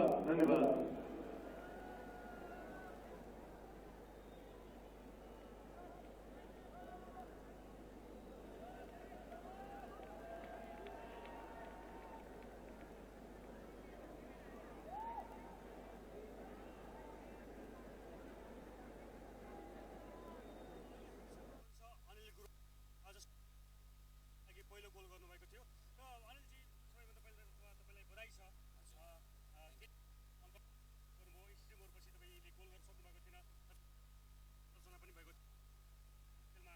अनिल गुरुङ आज लागि पहिलो गोल गर्नुभएको थियो र अनिलजी सबैभन्दा पहिला तपाईँलाई बधाई छ पछि तपाईँले गोल गर्न सक्नुभएको थिएन रचना पनि भएको खेलमा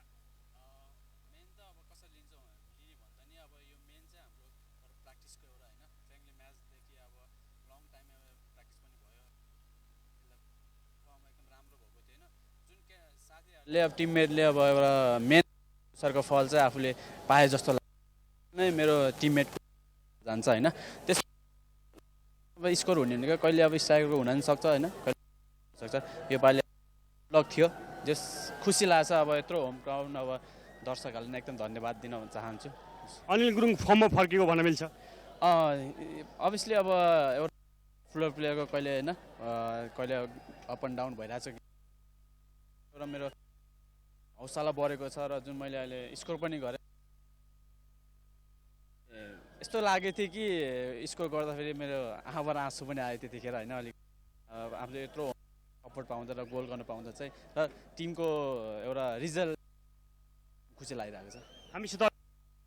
मेन त अब कसरी लिन्छौँ लिने भन्दा नि अब यो मेन चाहिँ हाम्रो प्र्याक्टिसको एउटा होइन फ्रेङ्कली म्याचदेखि अब लङ टाइम प्र्याक्टिस पनि भयो फर्म एकदम राम्रो भएको थियो होइन जुन साथीहरूले अब टिममेटले अब एउटा मेन सरको फल चाहिँ आफूले पाए जस्तो लाग्छ नै मेरो टिममेट जान्छ होइन त्यस अब स्कोर हुने भनेको कहिले अब स्ट्राइकरको हुन पनि सक्छ होइन सक्छ यो पालि लक थियो जस खुसी लाग्छ अब यत्रो होम ग्राउन्ड अब दर्शकहरूले एकदम धन्यवाद दिन चाहन्छु अनिल गुरुङ फर्ममा फर्केको भन्न मिल्छ अभियसली अब एउटा फ्लोर प्लेयरको कहिले होइन कहिले अप एन्ड डाउन भइरहेछ एउटा मेरो हौसला बढेको छ र जुन मैले अहिले स्कोर पनि गरेँ यस्तो लागेको थियो कि स्कोर गर्दाखेरि मेरो आँखाबाट आँसु पनि आयो त्यतिखेर होइन अलिक आफूले यत्रो सपोर्ट पाउँदा र गोल गर्न पाउँदा चाहिँ र टिमको एउटा रिजल्ट खुसी लागिरहेको छ हामीसित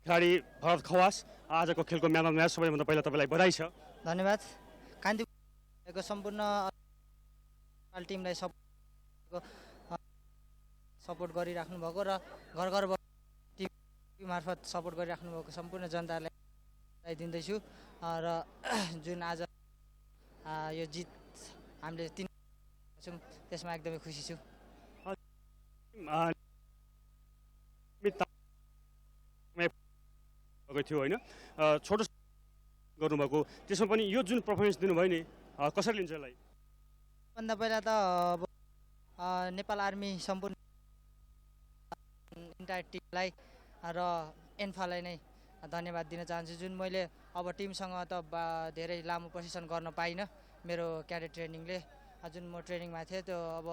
खेलाडी भरत खवास आजको खेलको म्यान अफ म्याच सबैभन्दा पहिला तपाईँलाई बधाई छ धन्यवाद कान्तिपुरको सम्पूर्ण टिमलाई सपोर्ट गरिराख्नु भएको र घर घरबाट टिम मार्फत सपोर्ट गरिराख्नु भएको सम्पूर्ण जनतालाई दिँदैछु र जुन आज यो जित हामीले 3 छौँ त्यसमा एकदमै खुसी छु थियो होइन छोटो गर्नुभएको त्यसमा पनि यो जुन पर्फर्मेन्स दिनुभयो नि कसरी लिन्छ यसलाई भन्दा पहिला त नेपाल आर्मी सम्पूर्ण इन्टायर टिमलाई र एन्फालाई नै धन्यवाद दिन चाहन्छु जुन मैले अब टिमसँग त धेरै लामो प्रशिक्षण गर्न पाइनँ मेरो क्याडेट ट्रेनिङले जुन म ट्रेनिङमा थिएँ त्यो अब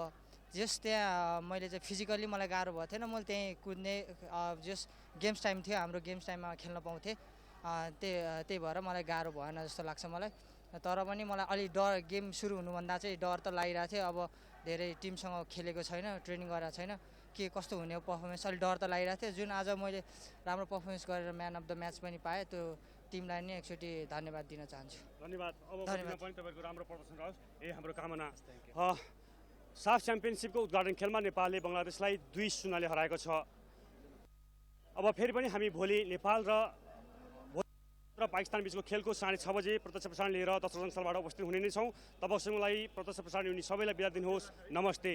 जस त्यहाँ मैले चाहिँ फिजिकल्ली मलाई गाह्रो भएको थिएन मैले त्यहीँ कुद्ने जस गेम्स टाइम थियो हाम्रो गेम्स टाइममा खेल्न पाउँथेँ त्यही भएर मलाई गाह्रो भएन जस्तो लाग्छ मलाई तर पनि मलाई अलि डर गेम सुरु हुनुभन्दा चाहिँ डर त लागिरहेको थियो अब धेरै टिमसँग खेलेको छैन ट्रेनिङ गरेको छैन के कस्तो हुने पर्फर्मेन्स अलि डर त लागिरहेको थियो जुन आज मैले राम्रो पर्फर्मेन्स गरेर म्यान अफ द म्याच पनि पाएँ त्यो टिमलाई नै एकचोटि धन्यवाद दिन चाहन्छु धन्यवाद अब पनि तपाईँको राम्रो प्रदर्शन रहोस् हाम्रो कामना साफ च्याम्पियनसिपको उद्घाटन खेलमा नेपालले बङ्गलादेशलाई 2-0 हराएको छ अब फेरि पनि हामी भोलि नेपाल र पाकिस्तान बीचको खेलको 6:30 बजे प्रत्यक्ष प्रसारण लिएर दर्शक स्थलबाट उपस्थित हुने नै छौँ तबसम्मलाई प्रत्यक्ष प्रसारण हुने सबैलाई बिदा दिनुहोस् नमस्ते